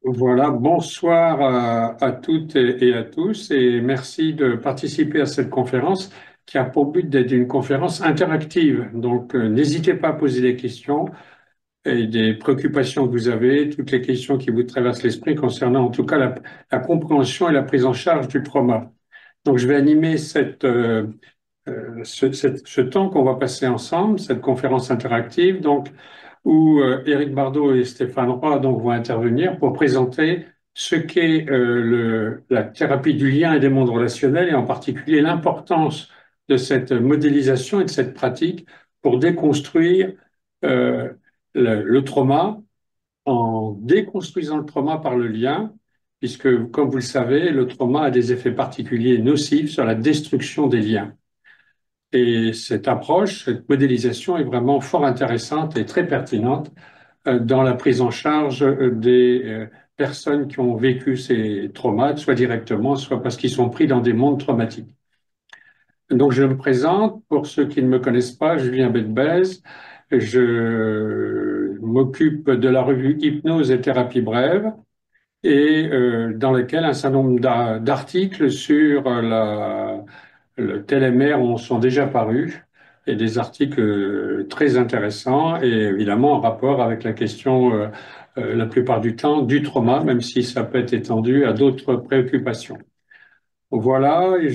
Voilà, bonsoir à toutes et à tous et merci de participer à cette conférence qui a pour but d'être une conférence interactive. Donc, n'hésitez pas à poser des questions et des préoccupations que vous avez, toutes les questions qui vous traversent l'esprit concernant en tout cas la compréhension et la prise en charge du trauma. Donc, je vais animer ce temps qu'on va passer ensemble, cette conférence interactive, donc, où Éric Bardot et Stéphane Roy donc, vont intervenir pour présenter ce qu'est la thérapie du lien et des mondes relationnels, et en particulier l'importance de cette modélisation et de cette pratique pour déconstruire euh, le trauma, en déconstruisant le trauma par le lien, puisque, comme vous le savez, le trauma a des effets particuliers nocifs sur la destruction des liens. Et cette approche, cette modélisation est vraiment fort intéressante et très pertinente dans la prise en charge des personnes qui ont vécu ces traumas, soit directement, soit parce qu'ils sont pris dans des mondes traumatiques. Donc, je me présente, pour ceux qui ne me connaissent pas, Julien Bedbez. Je m'occupe de la revue Hypnose et thérapie brève, et dans lequel un certain nombre d'articles sur le TLMR sont déjà parus, et des articles très intéressants et évidemment en rapport avec la question, la plupart du temps, du trauma, même si ça peut être étendu à d'autres préoccupations. Voilà, et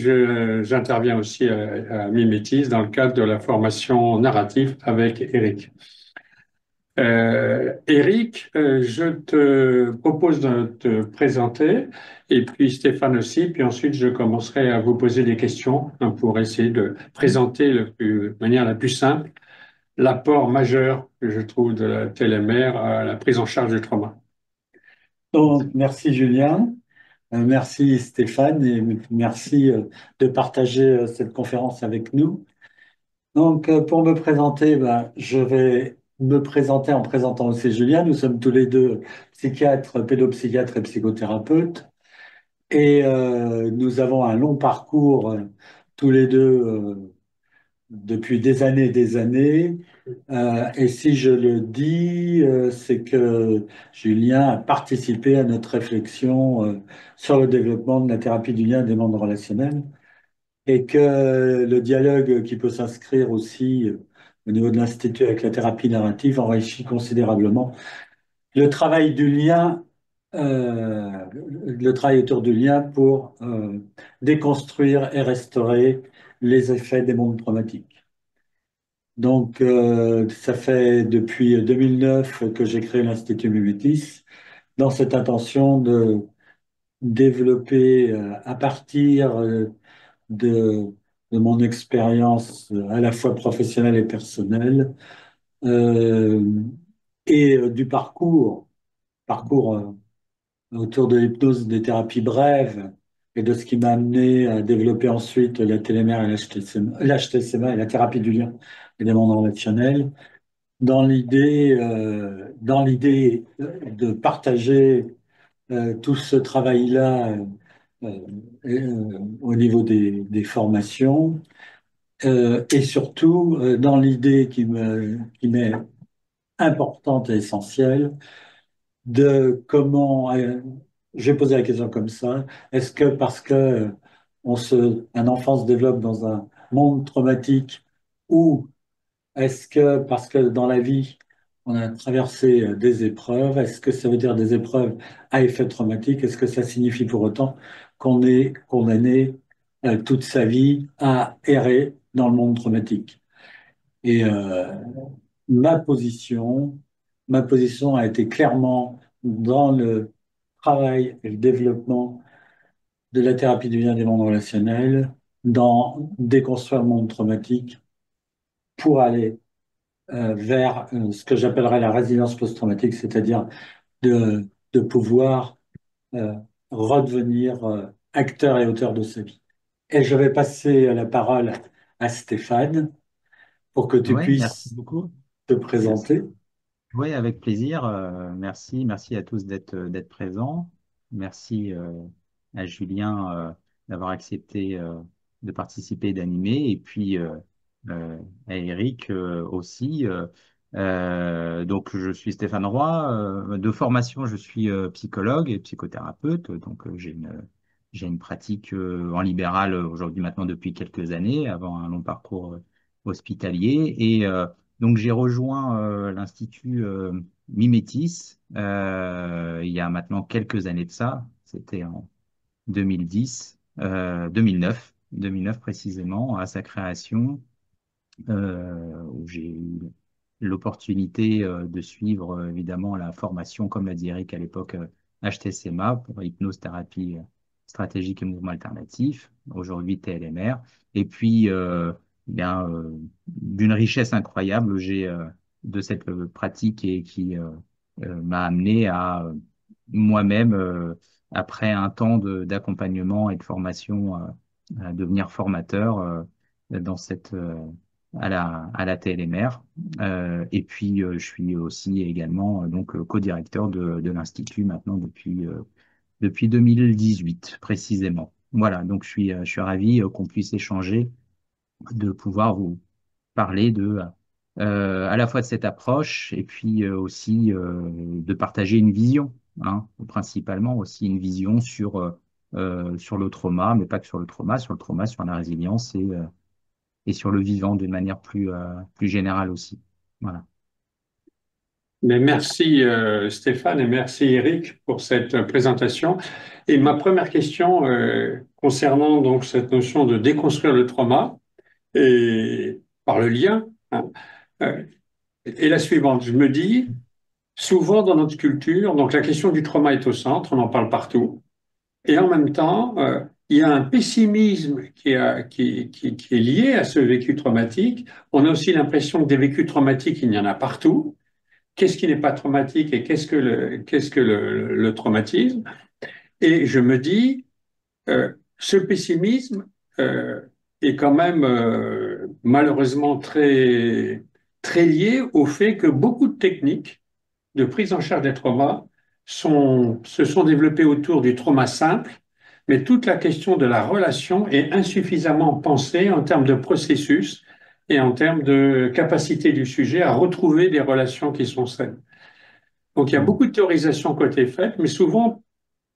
j'interviens aussi à Mimétis dans le cadre de la formation narrative avec Eric. Eric, je te propose de te présenter, et puis Stéphane aussi, puis ensuite je commencerai à vous poser des questions, hein, pour essayer de présenter de manière la plus simple l'apport majeur que je trouve de la TLMR à la prise en charge du trauma. Donc, merci Julien, merci Stéphane et merci de partager cette conférence avec nous. Donc, pour me présenter, ben, je vais me présenter en présentant aussi Julien. Nous sommes tous les deux psychiatres, pédopsychiatres et psychothérapeutes et nous avons un long parcours tous les deux depuis des années et des années. Et si je le dis, c'est que Julien a participé à notre réflexion sur le développement de la thérapie du lien et des mondes relationnels et que le dialogue qui peut s'inscrire aussi au niveau de l'Institut avec la thérapie narrative enrichit considérablement le travail du lien, le travail autour du lien pour déconstruire et restaurer les effets des mondes traumatiques. Donc, ça fait depuis 2009 que j'ai créé l'Institut Mimétis dans cette intention de développer à partir de, de mon expérience à la fois professionnelle et personnelle euh, et du parcours autour de l'hypnose des thérapies brèves et de ce qui m'a amené à développer ensuite la télémère et l'HTCMA et la thérapie du lien et des mondes relationnels dans l'idée de partager tout ce travail-là euh, au niveau des formations et surtout dans l'idée qui m'est importante et essentielle de comment, j'ai posé la question comme ça, est-ce que parce que un enfant se développe dans un monde traumatique ou est-ce que parce que dans la vie, on a traversé des épreuves, est-ce que ça veut dire des épreuves à effet traumatique? Est-ce que ça signifie pour autant qu'on est condamné toute sa vie à errer dans le monde traumatique? Et ma position, ma position a été clairement dans le travail et le développement de la thérapie du lien des mondes relationnels, dans déconstruire le monde traumatique pour aller vers ce que j'appellerais la résilience post-traumatique, c'est-à-dire de pouvoir euh, redevenir acteur et auteur de sa vie. Et je vais passer la parole à Stéphane pour que tu Oui, merci puisses beaucoup. te Merci. présenter. Oui, avec plaisir. Merci à tous d'être présents. Merci à Julien d'avoir accepté de participer et d'animer. Et puis à Eric aussi. Donc, je suis Stéphane Roy. De formation, je suis psychologue et psychothérapeute. Donc, j'ai une pratique en libéral aujourd'hui maintenant depuis quelques années, avant un long parcours hospitalier. Et donc, j'ai rejoint l'Institut Mimétis il y a maintenant quelques années de ça. C'était en 2010, 2009 précisément, à sa création où j'ai eu l'opportunité de suivre évidemment la formation, comme l'a dit Eric à l'époque, HTCMA pour hypnose thérapie stratégique et mouvement alternatif, aujourd'hui TLMR. Et puis, bien, d'une richesse incroyable, j'ai de cette pratique et qui m'a amené à moi-même, après un temps d'accompagnement et de formation, à devenir formateur dans à la TLMR. Et puis, je suis aussi également donc co-directeur de l'Institut maintenant depuis 2018 précisément. Voilà, donc je suis ravi qu'on puisse échanger, de pouvoir vous parler à la fois de cette approche et puis aussi de partager une vision, hein, principalement aussi une vision sur le trauma, mais pas que sur le trauma, sur la résilience et sur le vivant d'une manière plus générale aussi. Voilà. Mais merci Stéphane et merci Eric pour cette présentation. Et ma première question concernant donc cette notion de déconstruire le trauma et par le lien, hein, euh, est la suivante. Je me dis, souvent dans notre culture, donc la question du trauma est au centre, on en parle partout, et en même temps, il y a un pessimisme qui est lié à ce vécu traumatique. On a aussi l'impression que des vécus traumatiques, il y en a partout. Qu'est-ce qui n'est pas traumatique et qu'est-ce que le traumatisme? Et je me dis, ce pessimisme est quand même malheureusement très lié au fait que beaucoup de techniques de prise en charge des traumas se sont développées autour du trauma simple, mais toute la question de la relation est insuffisamment pensée en termes de processus et en termes de capacité du sujet à retrouver des relations qui sont saines. Donc il y a beaucoup de théorisation qui ont été faites, mais souvent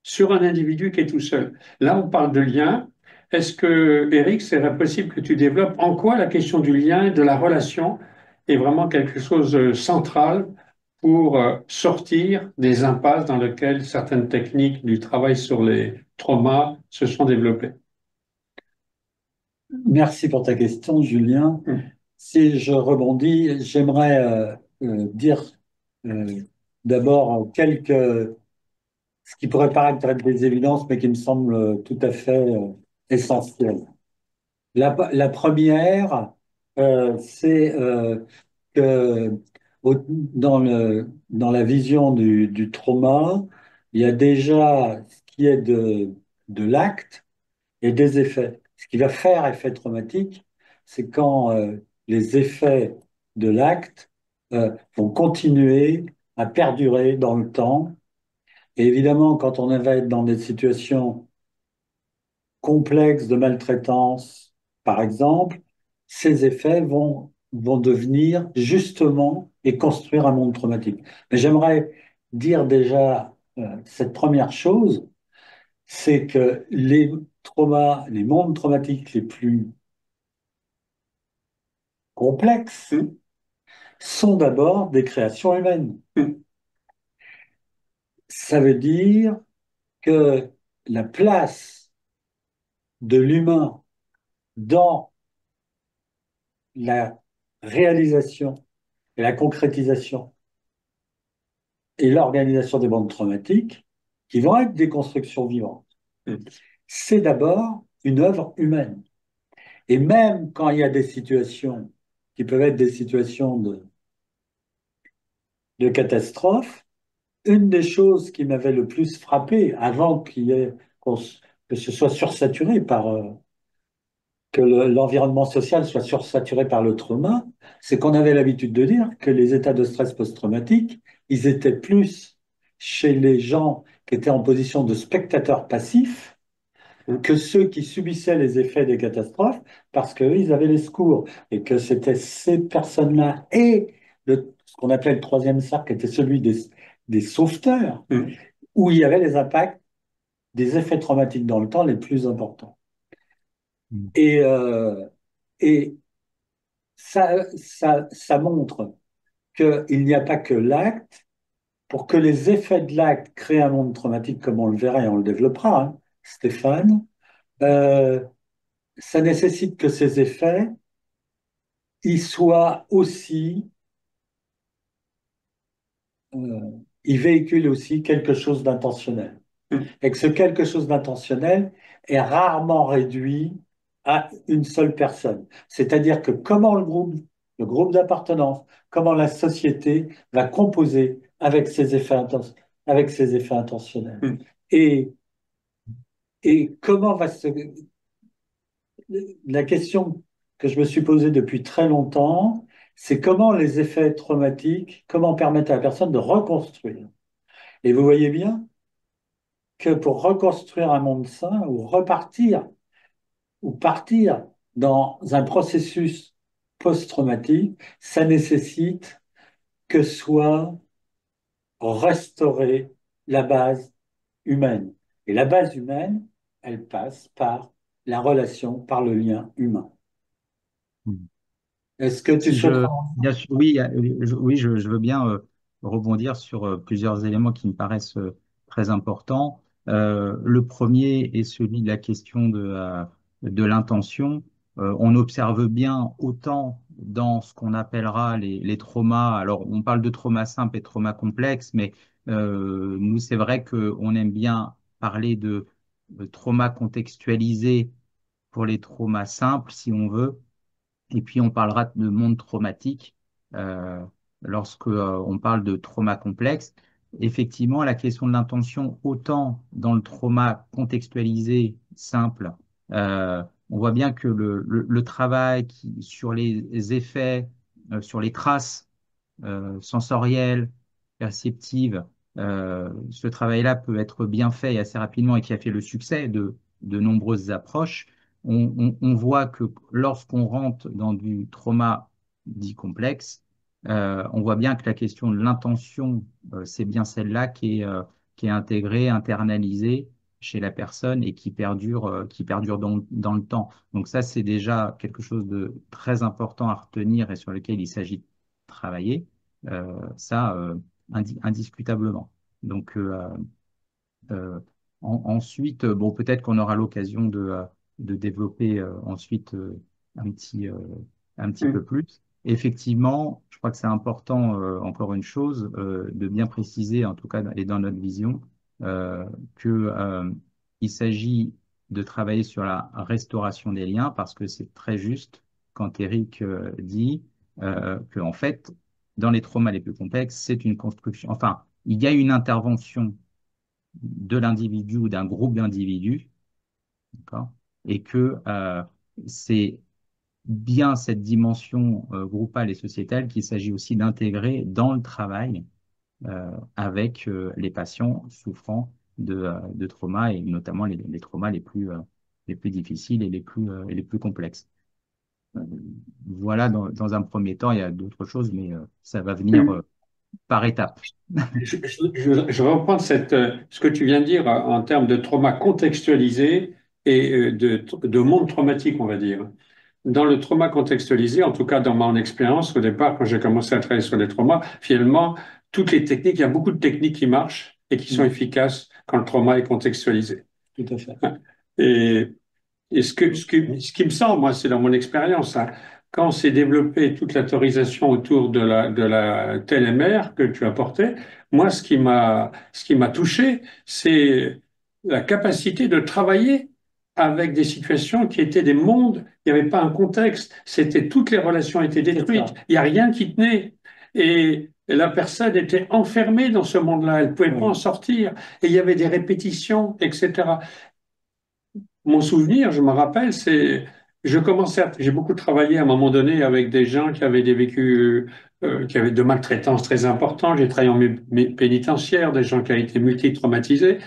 sur un individu qui est tout seul. Là, on parle de lien. Est-ce que, Eric, serait possible que tu développes en quoi la question du lien et de la relation est vraiment quelque chose de central pour sortir des impasses dans lesquelles certaines techniques du travail sur les traumas se sont développées? Merci pour ta question, Julien. Hmm. Si je rebondis, j'aimerais dire euh, d'abord ce qui pourrait paraître être des évidences, mais qui me semble tout à fait essentielles. La première, c'est que dans la vision du trauma, il y a déjà ce qui est de l'acte et des effets. Ce qui va faire effet traumatique, c'est quand les effets de l'acte vont continuer à perdurer dans le temps. Et évidemment, quand on va être dans des situations complexes de maltraitance, par exemple, ces effets vont devenir justement et construire un monde traumatique. Mais j'aimerais dire déjà cette première chose, c'est que les traumas, les mondes traumatiques les plus complexes Hmm. sont d'abord des créations humaines. Hmm. Ça veut dire que la place de l'humain dans la réalisation et la concrétisation et l'organisation des bandes traumatiques, qui vont être des constructions vivantes, Hmm. c'est d'abord une œuvre humaine. Et même quand il y a des situations qui peuvent être des situations de catastrophe, une des choses qui m'avait le plus frappé avant que ce soit sursaturé que l'environnement social soit sursaturé par le trauma, c'est qu'on avait l'habitude de dire que les états de stress post-traumatique, ils étaient plus chez les gens qui étaient en position de spectateurs passifs que ceux qui subissaient les effets des catastrophes parce qu'eux, ils avaient les secours et que c'était ces personnes-là et ce qu'on appelait le troisième cercle, était celui des sauveteurs, Mm. où il y avait les impacts des effets traumatiques dans le temps les plus importants. Mm. Et, euh, et ça montre qu'il n'y a pas que l'acte, pour que les effets de l'acte créent un monde traumatique, comme on le verra et on le développera, hein, Stéphane, euh, ça nécessite que ces effets, ils soient aussi, euh, ils véhiculent aussi quelque chose d'intentionnel. Mm. Et que ce quelque chose d'intentionnel est rarement réduit à une seule personne. C'est-à-dire que comment le groupe d'appartenance, comment la société va composer avec avec ses effets intentionnels. Mm. Et, et comment va se... La question que je me suis posée depuis très longtemps, c'est comment les effets traumatiques, comment permettre à la personne de reconstruire. Et vous voyez bien que pour reconstruire un monde sain ou repartir ou partir dans un processus post-traumatique, ça nécessite que soit restaurée la base humaine. Et la base humaine, elle passe par la relation, par le lien humain. Mm. Est-ce que tu Si souhaites... bien sûr, oui, oui, je veux bien rebondir sur plusieurs éléments qui me paraissent très importants. Le premier est celui de la question de l'intention. On observe bien autant dans ce qu'on appellera les traumas. Alors, on parle de traumas simples et traumas complexes, mais nous, c'est vrai qu'on aime bien parler de traumas contextualisés pour les traumas simples, si on veut. Et puis, on parlera de monde traumatique euh, lorsque on parle de trauma complexe. Effectivement, la question de l'intention, autant dans le trauma contextualisé simple, on voit bien que le travail sur les effets, sur les traces sensorielle, perceptive, ce travail-là peut être bien fait et assez rapidement et qui a fait le succès de nombreuses approches. On voit que lorsqu'on rentre dans du trauma dit complexe, on voit bien que la question de l'intention, c'est bien celle-là qui est intégrée, internalisée chez la personne et qui perdure dans le temps. Donc ça, c'est déjà quelque chose de très important à retenir et sur lequel il s'agit de travailler. Ça, indiscutablement. Donc, euh, ensuite, bon, peut-être qu'on aura l'occasion de développer ensuite un un petit peu Mm. plus. Effectivement, je crois que c'est important, encore une chose, de bien préciser, en tout cas, et dans notre vision, que, il s'agit de travailler sur la restauration des liens parce que c'est très juste quand Eric dit que, en fait, dans les traumas les plus complexes, c'est une construction. Enfin, il y a une intervention de l'individu ou d'un groupe d'individus, d'accord, et que c'est bien cette dimension groupale et sociétale qu'il s'agit aussi d'intégrer dans le travail avec les patients souffrant de traumas et notamment les traumas les plus difficiles et les plus complexes. Euh, Voilà, dans un premier temps, il y a d'autres choses, mais ça va venir Mm. par étapes. Je vais reprendre ce que tu viens de dire en termes de trauma contextualisé et de monde traumatique, on va dire. Dans le trauma contextualisé, en tout cas dans mon expérience, au départ, quand j'ai commencé à travailler sur les traumas, finalement, toutes les techniques, il y a beaucoup de techniques qui marchent et qui sont Mm, efficaces quand le trauma est contextualisé. tout à fait. Et Et ce qui me semble, moi, c'est dans mon expérience, hein, quand s'est développée toute la théorisation autour de la TLMR que tu apportais, moi, ce qui m'a touché, c'est la capacité de travailler avec des situations qui étaient des mondes, il n'y avait pas un contexte, c'était toutes les relations étaient C'est détruites, ça. il n'y a rien qui tenait. Et la personne était enfermée dans ce monde-là, elle ne pouvait pas en Oui. sortir, et il y avait des répétitions, etc. Mon souvenir, je me rappelle, j'ai beaucoup travaillé à un moment donné avec des gens qui avaient des vécus, qui avaient de maltraitance très importants. J'ai travaillé en pénitentiaire, des gens qui avaient été multi-traumatisés.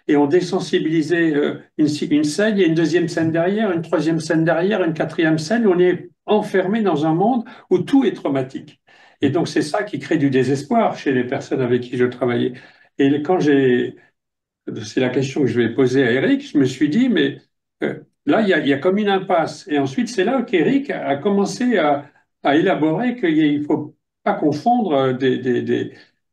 et on désensibilisait une scène, il y a une deuxième scène derrière, une troisième scène derrière, une quatrième scène, on est enfermé dans un monde où tout est traumatique. Et donc c'est ça qui crée du désespoir chez les personnes avec qui je travaillais. Et quand c'est la question que je vais poser à Eric, je me suis dit, mais là, il y a comme une impasse. Et ensuite, c'est là qu'Eric a commencé à élaborer qu'il ne faut pas confondre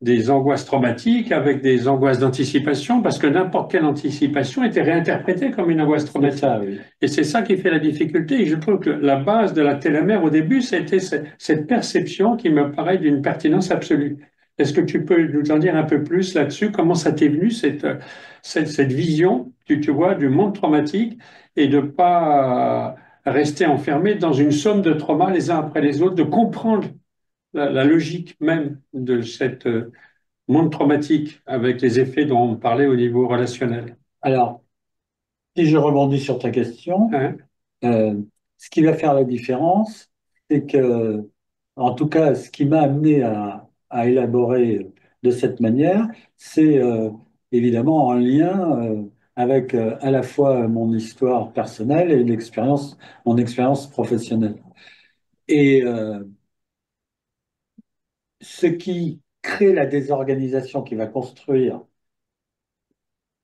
des angoisses traumatiques avec des angoisses d'anticipation, parce que n'importe quelle anticipation était réinterprétée comme une angoisse C'est traumatique. ça, oui. Et c'est ça qui fait la difficulté. Et je trouve que la base de la télémère au début, c'était cette perception qui me paraît d'une pertinence absolue. Est-ce que tu peux nous en dire un peu plus là-dessus? Comment ça t'est venu, cette vision, tu vois, du monde traumatique et de pas rester enfermé dans une somme de traumas les uns après les autres, de comprendre la logique même de cette monde traumatique avec les effets dont on parlait au niveau relationnel. Alors, si je rebondis sur ta question, Hein? euh, ce qui va faire la différence, c'est que, en tout cas, ce qui m'a amené à élaborer de cette manière, c'est évidemment en lien avec à la fois mon histoire personnelle et mon expérience professionnelle. Et ce qui crée la désorganisation qui va construire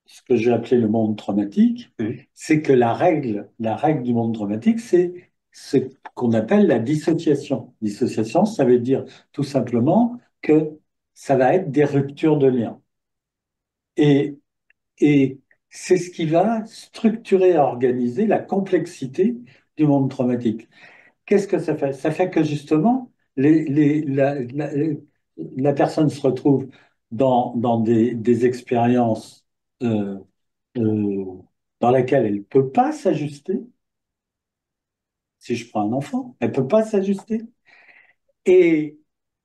ce que j'ai appelé le monde traumatique, Oui. c'est que la règle du monde traumatique, c'est ce qu'on appelle la dissociation. Dissociation, ça veut dire tout simplement que ça va être des ruptures de liens. Et, et c'est ce qui va structurer et organiser la complexité du monde traumatique. Qu'est-ce que ça fait? Ça fait que justement, la personne se retrouve dans des expériences euh, euh, dans laquelle elle ne peut pas s'ajuster. Si je prends un enfant, elle ne peut pas s'ajuster. Et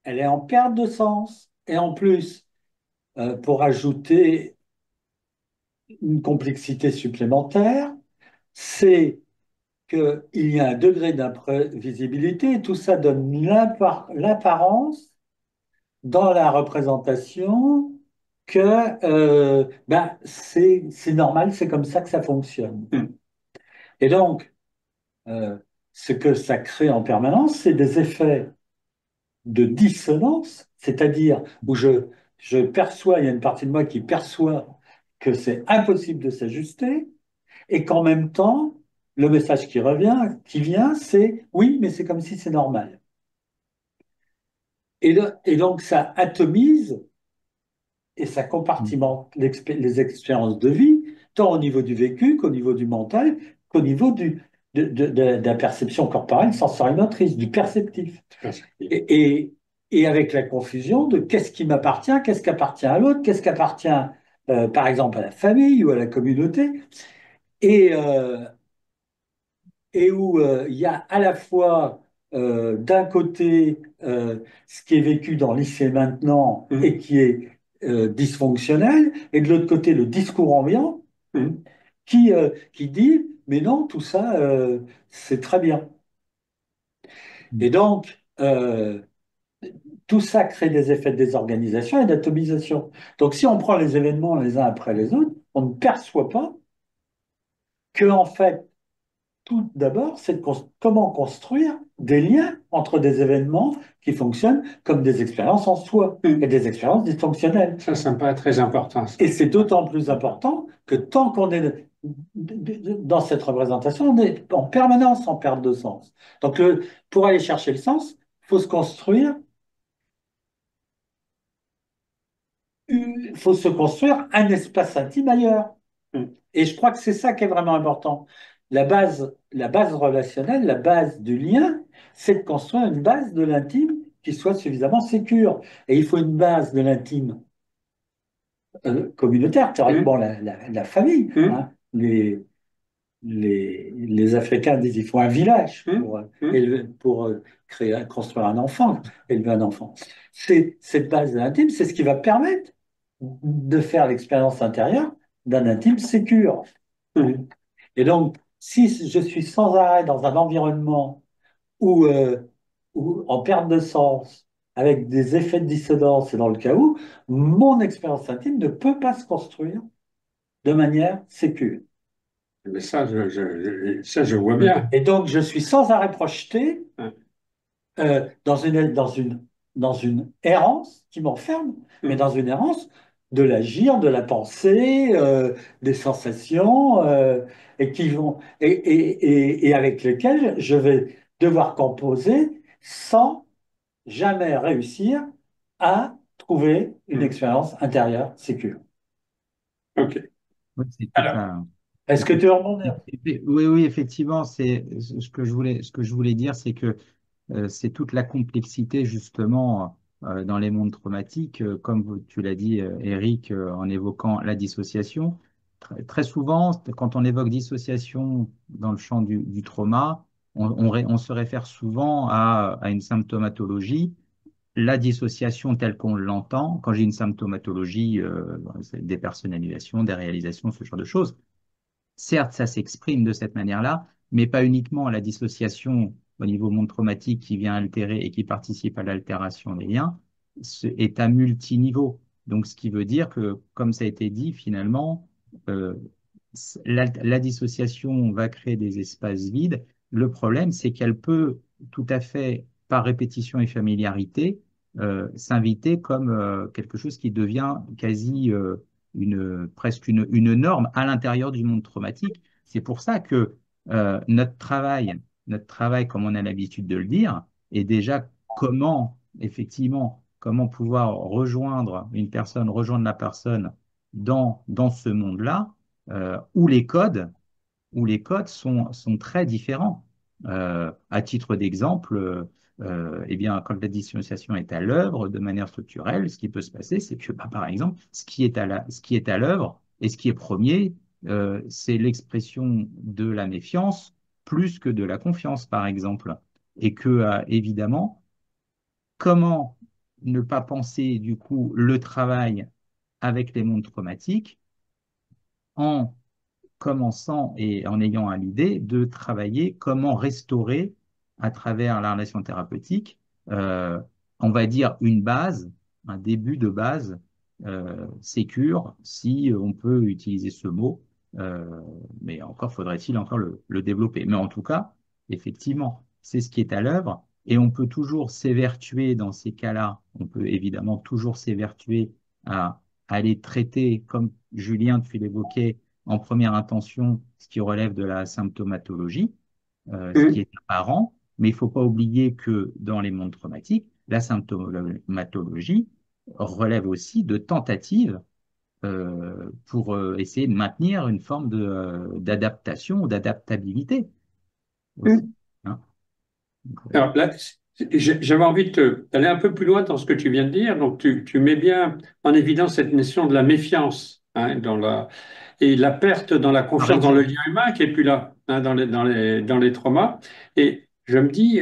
elle est en perte de sens. Et en plus, pour ajouter une complexité supplémentaire, c'est qu'il y a un degré d'imprévisibilité et tout ça donne l'apparence dans la représentation que c'est normal, c'est comme ça que ça fonctionne. Et donc, euh, ce que ça crée en permanence, c'est des effets de dissonance, c'est-à-dire où je perçois, il y a une partie de moi qui perçoit que c'est impossible de s'ajuster, et qu'en même temps, le message qui vient, c'est oui, mais c'est comme si c'est normal. Et donc, ça atomise et ça compartimente les expériences de vie, tant au niveau du vécu qu'au niveau du mental, qu'au niveau de la perception corporelle sensorimotrice, du perceptif. Et, et, et avec la confusion de qu'est-ce qui m'appartient, qu'est-ce qui appartient à l'autre, qu'est-ce qui appartient, par exemple, à la famille ou à la communauté, et, euh, et où il y a à la fois d'un côté ce qui est vécu dans lycée maintenant et qui est dysfonctionnel, et de l'autre côté le discours ambiant qui dit mais non, tout ça c'est très bien. Et donc tout ça crée des effets de désorganisation et d'atomisation. Donc si on prend les événements les uns après les autres, on ne perçoit pas que en fait tout d'abord, c'est comment construire des liens entre des événements qui fonctionnent comme des expériences en soi et des expériences dysfonctionnelles. Ça me paraît très important, ça. Et c'est d'autant plus important que tant qu'on est dans cette représentation, on est en permanence en perte de sens. Donc, pour aller chercher le sens, il faut se construire un espace intime ailleurs. Et je crois que c'est ça qui est vraiment important. La base relationnelle, la base du lien, c'est de construire une base de l'intime qui soit suffisamment sécure. Et il faut une base de l'intime communautaire, théoriquement la famille. Hein. Les Africains disent qu'il faut un village pour construire un enfant, élever un enfant. Cette base de l'intime, c'est ce qui va permettre de faire l'expérience intérieure d'un intime sécure. Et donc, si je suis sans arrêt dans un environnement où en perte de sens, avec des effets de dissonance et dans le chaos, mon expérience intime ne peut pas se construire de manière sécure. Mais ça, je vois bien. Et donc, je suis sans arrêt projeté Hein. dans une errance qui m'enferme, mais Hum, dans une errance de l'agir, de la pensée, des sensations, et qui vont, et avec lesquelles je vais devoir composer sans jamais réussir à trouver une hum. expérience intérieure sécure. OK. Oui, c'est toute Alors, la. Est-ce que tu veux rebondir? Oui, oui, effectivement, c'est ce que je voulais dire, c'est que c'est toute la complexité justement dans les mondes traumatiques, comme tu l'as dit, Eric, en évoquant la dissociation. Très souvent, quand on évoque dissociation dans le champ du trauma, on se réfère souvent à une symptomatologie. La dissociation telle qu'on l'entend, quand j'ai une symptomatologie, c'est des personnalisations, des réalisations, ce genre de choses. Certes, ça s'exprime de cette manière-là, mais pas uniquement la dissociation au niveau monde traumatique qui vient altérer et qui participe à l'altération des liens, est à multiniveau. Donc, ce qui veut dire que, comme ça a été dit, finalement, euh, la dissociation va créer des espaces vides. Le problème, c'est qu'elle peut tout à fait, par répétition et familiarité, s'inviter comme quelque chose qui devient quasi presque une norme à l'intérieur du monde traumatique. C'est pour ça que notre travail, comme on a l'habitude de le dire, est déjà effectivement, comment pouvoir rejoindre une personne, rejoindre la personne dans ce monde-là, où les codes sont très différents. À titre d'exemple, eh bien, quand la dissociation est à l'œuvre de manière structurelle, ce qui peut se passer, c'est que, bah, par exemple, ce qui est à l'œuvre et ce qui est premier, c'est l'expression de la méfiance plus que de la confiance, par exemple. Et que, évidemment, comment ne pas penser, du coup, le travail avec les mondes traumatiques en commençant et en ayant à l'idée de travailler comment restaurer à travers la relation thérapeutique, euh, on va dire une base, un début de base sécure, si on peut utiliser ce mot, mais encore faudrait-il encore le développer. Mais en tout cas, effectivement, c'est ce qui est à l'œuvre et on peut toujours s'évertuer dans ces cas-là, on peut évidemment toujours s'évertuer à aller traiter, comme Julien, tu l'évoquais, en première intention ce qui relève de la symptomatologie, ce qui hum, est apparent, mais il ne faut pas oublier que dans les mondes traumatiques, la symptomatologie relève aussi de tentatives pour essayer de maintenir une forme d'adaptation ou d'adaptabilité aussi. hum. Hein. Donc, Alors là, j'avais envie d'aller un peu plus loin dans ce que tu viens de dire. Donc, tu mets bien en évidence cette notion de la méfiance, hein, et la perte dans la par confiance dans le exemple, lien humain qui est plus là, hein, dans les traumas. Et je me dis,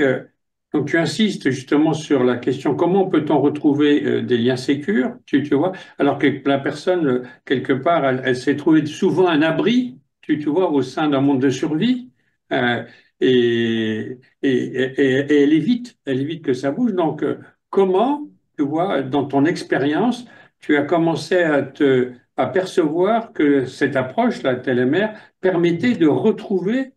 donc tu insistes justement sur la question comment peut-on retrouver des liens sécurs, tu vois, alors que la personne, quelque part, elle s'est trouvée souvent un abri, tu vois, au sein d'un monde de survie. Euh, et elle évite que ça bouge. Donc, comment, tu vois, dans ton expérience, tu as commencé à percevoir que cette approche, la TLMR, permettait de retrouver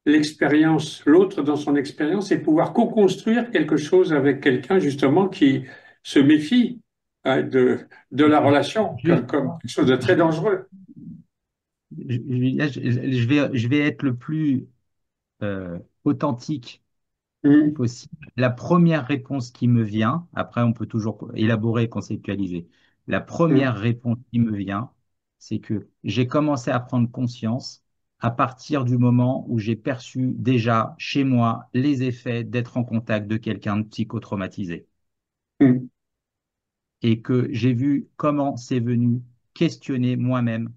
l'expérience, l'autre dans son expérience et pouvoir co-construire quelque chose avec quelqu'un, justement, qui se méfie de la relation comme justement, quelque chose de très dangereux. je vais être le plus authentique Hum, possible. La première réponse qui me vient, après on peut toujours élaborer, conceptualiser. La hum, première réponse qui me vient, c'est que j'ai commencé à prendre conscience à partir du moment où j'ai perçu déjà chez moi les effets d'être en contact de quelqu'un de psychotraumatisé hum, et que j'ai vu comment c'est venu questionner moi-même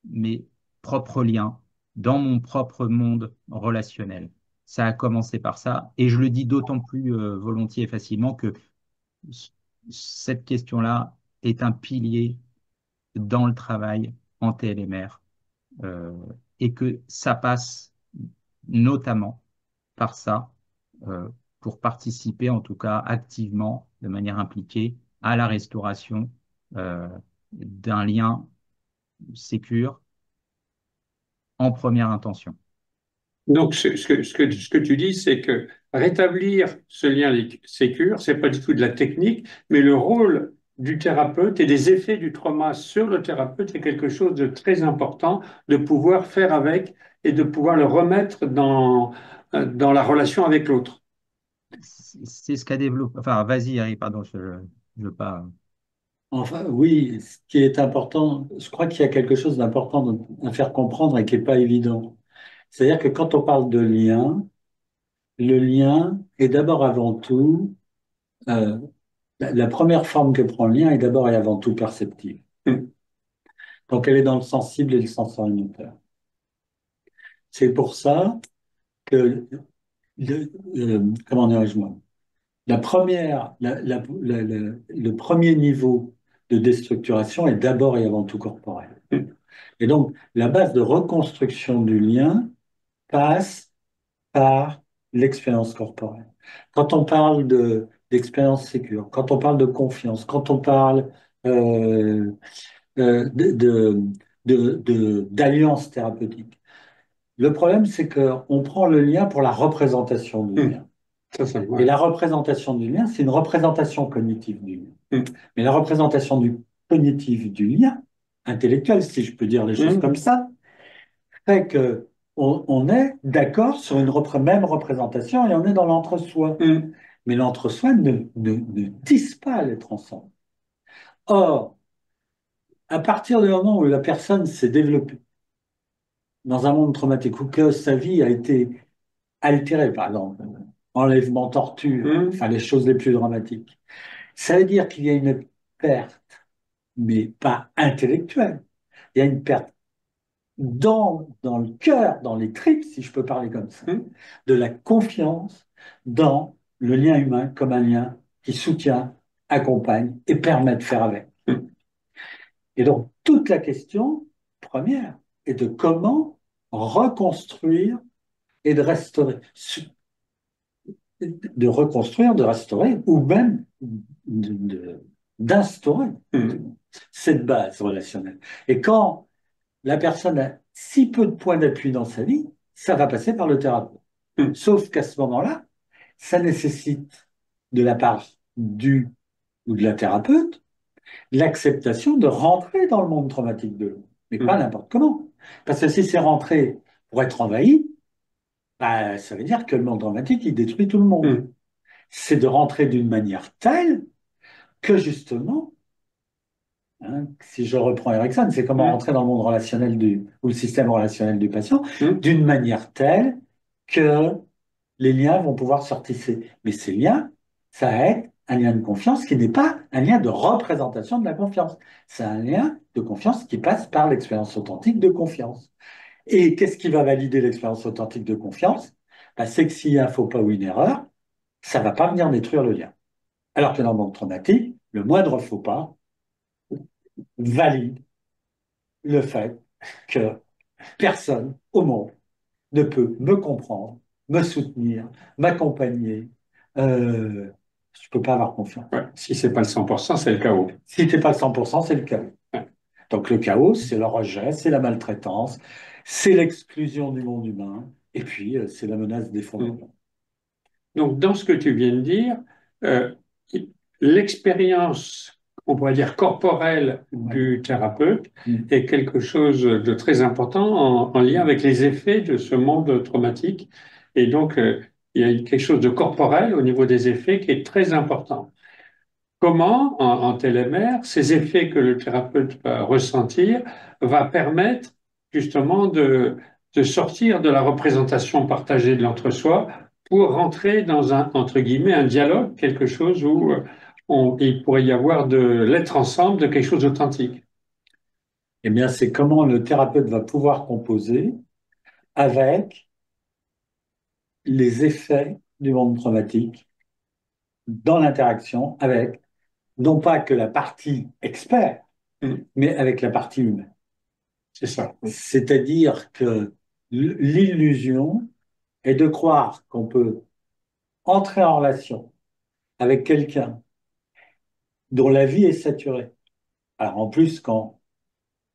mes propres liens dans mon propre monde relationnel. Ça a commencé par ça, et je le dis d'autant plus volontiers et facilement que cette question-là est un pilier dans le travail en TLMR, euh, et que ça passe notamment par ça, euh, pour participer en tout cas activement, de manière impliquée, à la restauration d'un lien sécure en première intention. Donc, ce que tu dis, c'est que rétablir ce lien sécure, c'est pas du tout de la technique, mais le rôle du thérapeute et des effets du trauma sur le thérapeute est quelque chose de très important de pouvoir faire avec et de pouvoir le remettre dans la relation avec l'autre. C'est ce qu'a développé. Enfin, vas-y, Harry, pardon, je ne veux pas. Enfin, oui, ce qui est important, je crois qu'il y a quelque chose d'important à faire comprendre et qui n'est pas évident. C'est-à-dire que quand on parle de lien, le lien est d'abord avant tout, euh, la première forme que prend le lien est d'abord et avant tout perceptive. Hum, Donc elle est dans le sensible et le sensoriel. C'est pour ça que, comment dirais-je moi, la première, le premier niveau de déstructuration est d'abord et avant tout corporel. hum, Et donc, la base de reconstruction du lien passe par l'expérience corporelle. Quand on parle d'expérience sécure, quand on parle de confiance, quand on parle euh, d'alliance thérapeutique, le problème, c'est qu'on prend le lien pour la représentation du hum. lien. Et Ouais. la représentation du lien, c'est une représentation cognitive du lien. Hum, Mais la représentation cognitive du lien, intellectuel, si je peux dire les choses hum, comme ça, fait que on est d'accord sur une même représentation et on est dans l'entre-soi. hum, Mais l'entre-soi ne tisse pas l'être ensemble. Or, à partir du moment où la personne s'est développée dans un monde traumatique ou que sa vie a été altérée, par exemple, enlèvement, torture, hum, enfin les choses les plus dramatiques, ça veut dire qu'il y a une perte, mais pas intellectuelle. Il y a une perte dans le cœur, dans les tripes, si je peux parler comme ça, hum. de la confiance dans le lien humain comme un lien qui soutient, accompagne et permet de faire avec. Hum. Et donc, toute la question première est de comment reconstruire et de restaurer, de reconstruire, de restaurer, ou même d'instaurer Hum. cette base relationnelle. Et quand la personne a si peu de points d'appui dans sa vie, ça va passer par le thérapeute. Hum. Sauf qu'à ce moment-là, ça nécessite de la part du ou de la thérapeute l'acceptation de rentrer dans le monde traumatique de l'autre, mais pas Hum. n'importe comment. Parce que si c'est rentrer pour être envahi, bah, ça veut dire que le monde traumatique, il détruit tout le monde. Hum. C'est de rentrer d'une manière telle que justement, hein, si je reprends Erickson, c'est comment Hum. rentrer dans le monde relationnel ou le système relationnel du patient, Hum. d'une manière telle que les liens vont pouvoir se retisser. Mais ces liens, ça va être un lien de confiance qui n'est pas un lien de représentation de la confiance. C'est un lien de confiance qui passe par l'expérience authentique de confiance. Et qu'est-ce qui va valider l'expérience authentique de confiance? Ben, c'est que s'il y a un faux pas ou une erreur, ça ne va pas venir détruire le lien. Alors que dans le monde traumatique, le moindre faux pas valide le fait que personne au monde ne peut me comprendre, me soutenir, m'accompagner. Je ne peux pas avoir confiance. Ouais. Si c'est pas le 100%, c'est le chaos. Si tu n'es pas le 100%, c'est le chaos. Ouais. Donc le chaos, c'est le rejet, c'est la maltraitance, c'est l'exclusion du monde humain, et puis c'est la menace Hum. d'effondrement. Donc, dans ce que tu viens de dire, euh, l'expérience, on pourrait dire corporelle Ouais. du thérapeute Mm. est quelque chose de très important en lien avec les effets de ce monde traumatique. Et donc, il y a quelque chose de corporel au niveau des effets qui est très important. Comment, en télémère, ces effets que le thérapeute va ressentir va permettre justement de sortir de la représentation partagée de l'entre-soi pour rentrer dans un, entre guillemets, un dialogue, quelque chose où il pourrait y avoir de l'être ensemble, de quelque chose d'authentique. Eh bien, c'est comment le thérapeute va pouvoir composer avec les effets du monde traumatique dans l'interaction avec, non pas que la partie expert, Mm. mais avec la partie humaine. C'est ça. C'est-à-dire que l'illusion est de croire qu'on peut entrer en relation avec quelqu'un dont la vie est saturée. Alors en plus, quand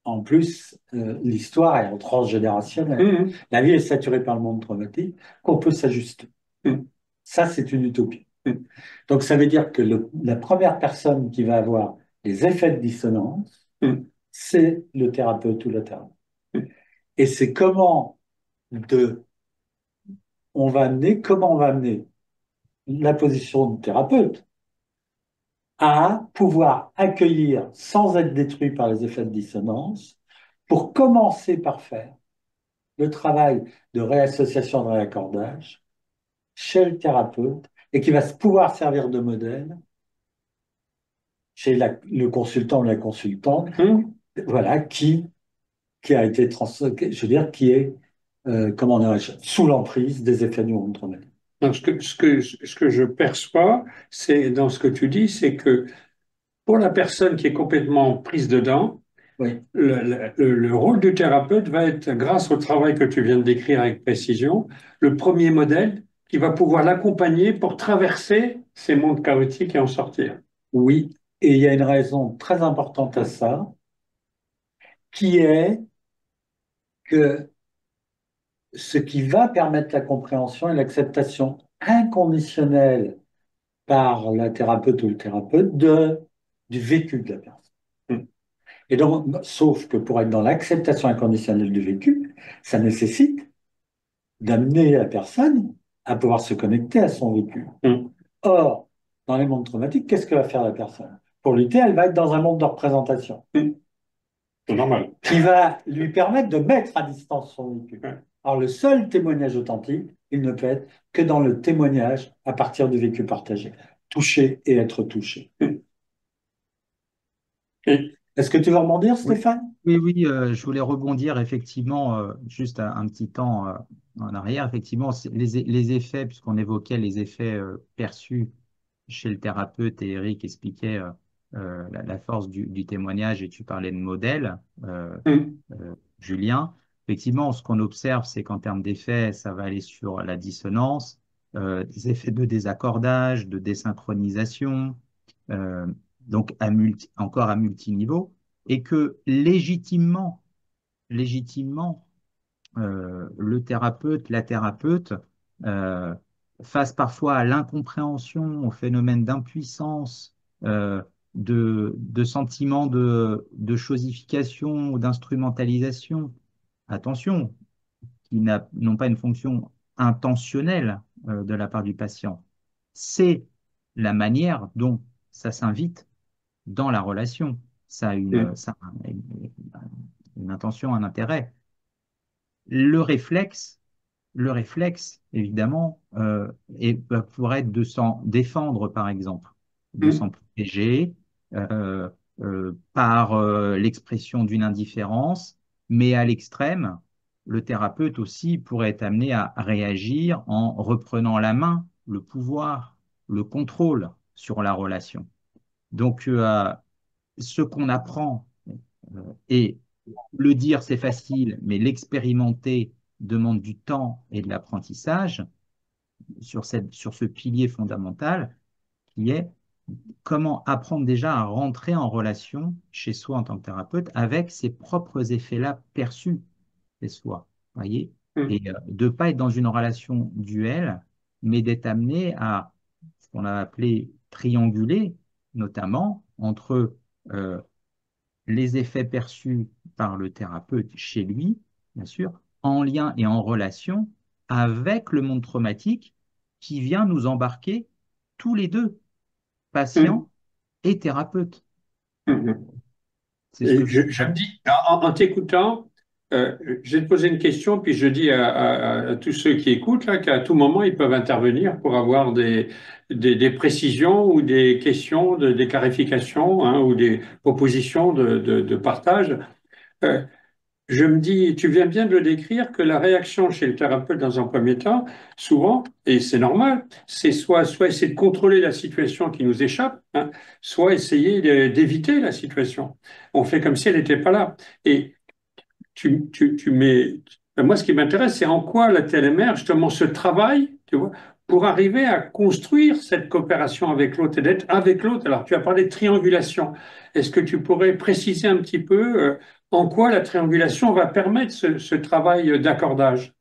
en plus, l'histoire est transgénérationnelle. Hum, La vie est saturée par le monde traumatique, qu'on peut s'ajuster. hum, Ça, c'est une utopie. hum, Donc, ça veut dire que la première personne qui va avoir les effets de dissonance, hum, c'est le thérapeute ou la thérapeute. hum, Et c'est de, comment on va amener la position de thérapeute à pouvoir accueillir sans être détruit par les effets de dissonance, pour commencer par faire le travail de réassociation, de réaccordage chez le thérapeute et qui va pouvoir servir de modèle chez le consultant ou la consultante, hum. voilà, qui a été je veux dire, qui est, comment dirais-je, sous l'emprise des effets du monde traumatique. Donc, ce que je perçois, c'est dans ce que tu dis, c'est que pour la personne qui est complètement prise dedans, Oui, le rôle du thérapeute va être, grâce au travail que tu viens de décrire avec précision, le premier modèle qui va pouvoir l'accompagner pour traverser ces mondes chaotiques et en sortir. oui, et il y a une raison très importante à ça, qui est que ce qui va permettre la compréhension et l'acceptation inconditionnelle par la thérapeute ou le thérapeute du vécu de la personne. Mm. Et donc, sauf que pour être dans l'acceptation inconditionnelle du vécu, ça nécessite d'amener la personne à pouvoir se connecter à son vécu. Mm. Or, dans les mondes traumatiques, qu'est-ce que va faire la personne? Pour lutter, elle va être dans un monde de représentation Mm. C'est normal. qui va lui permettre de mettre à distance son vécu. Ouais. Alors, le seul témoignage authentique, il ne peut être que dans le témoignage à partir du vécu partagé. Toucher et être touché. Mm. Et, Est-ce que tu veux rebondir, Oui, Stéphane? oui, oui, je voulais rebondir effectivement, juste un petit temps en arrière. Effectivement, les effets, puisqu'on évoquait les effets perçus chez le thérapeute et Eric expliquait la force du témoignage et tu parlais de modèle, mm. Julien. Effectivement, ce qu'on observe, c'est qu'en termes d'effets, ça va aller sur la dissonance, des effets de désaccordage, de désynchronisation, euh, donc encore à multiniveau, et que légitimement, le thérapeute, la thérapeute, euh, face parfois à l'incompréhension, au phénomène d'impuissance, de sentiment de chosification ou d'instrumentalisation. Attention, qui n'ont pas une fonction intentionnelle de la part du patient. C'est la manière dont ça s'invite dans la relation. Mm. Ça a une intention, un intérêt. Le réflexe, le réflexe, évidemment, pourrait être de s'en défendre, par exemple, de Mm. s'en protéger euh, par l'expression d'une indifférence, mais à l'extrême, le thérapeute aussi pourrait être amené à réagir en reprenant la main, le pouvoir, le contrôle sur la relation. Donc, ce qu'on apprend, et le dire, c'est facile, mais l'expérimenter demande du temps et de l'apprentissage sur ce pilier fondamental qui est comment apprendre déjà à rentrer en relation chez soi en tant que thérapeute avec ses propres effets-là perçus chez soi. Voyez? Mm. Et de ne pas être dans une relation duelle, mais d'être amené à ce qu'on a appelé trianguler, notamment entre les effets perçus par le thérapeute chez lui, bien sûr, en lien et en relation avec le monde traumatique qui vient nous embarquer tous les deux, Mm. patients et thérapeutes. Mm. C'est ce Et que je je me comprends. dis, en t'écoutant, je vais te poser une question, puis je dis à tous ceux qui écoutent là, qu'à tout moment, ils peuvent intervenir pour avoir des précisions ou des questions, des clarifications, hein, ou des propositions de partage. Euh, je me dis, tu viens bien de le décrire, que la réaction chez le thérapeute dans un premier temps, souvent, et c'est normal, c'est soit essayer de contrôler la situation qui nous échappe, hein, soit essayer d'éviter la situation. On fait comme si elle n'était pas là. Et tu mets. Moi, ce qui m'intéresse, c'est en quoi la TLMR, justement, ce travail, tu vois, pour arriver à construire cette coopération avec l'autre et d'être avec l'autre. Alors, tu as parlé de triangulation. Est-ce que tu pourrais préciser un petit peu en quoi la triangulation va permettre ce travail d'accordage?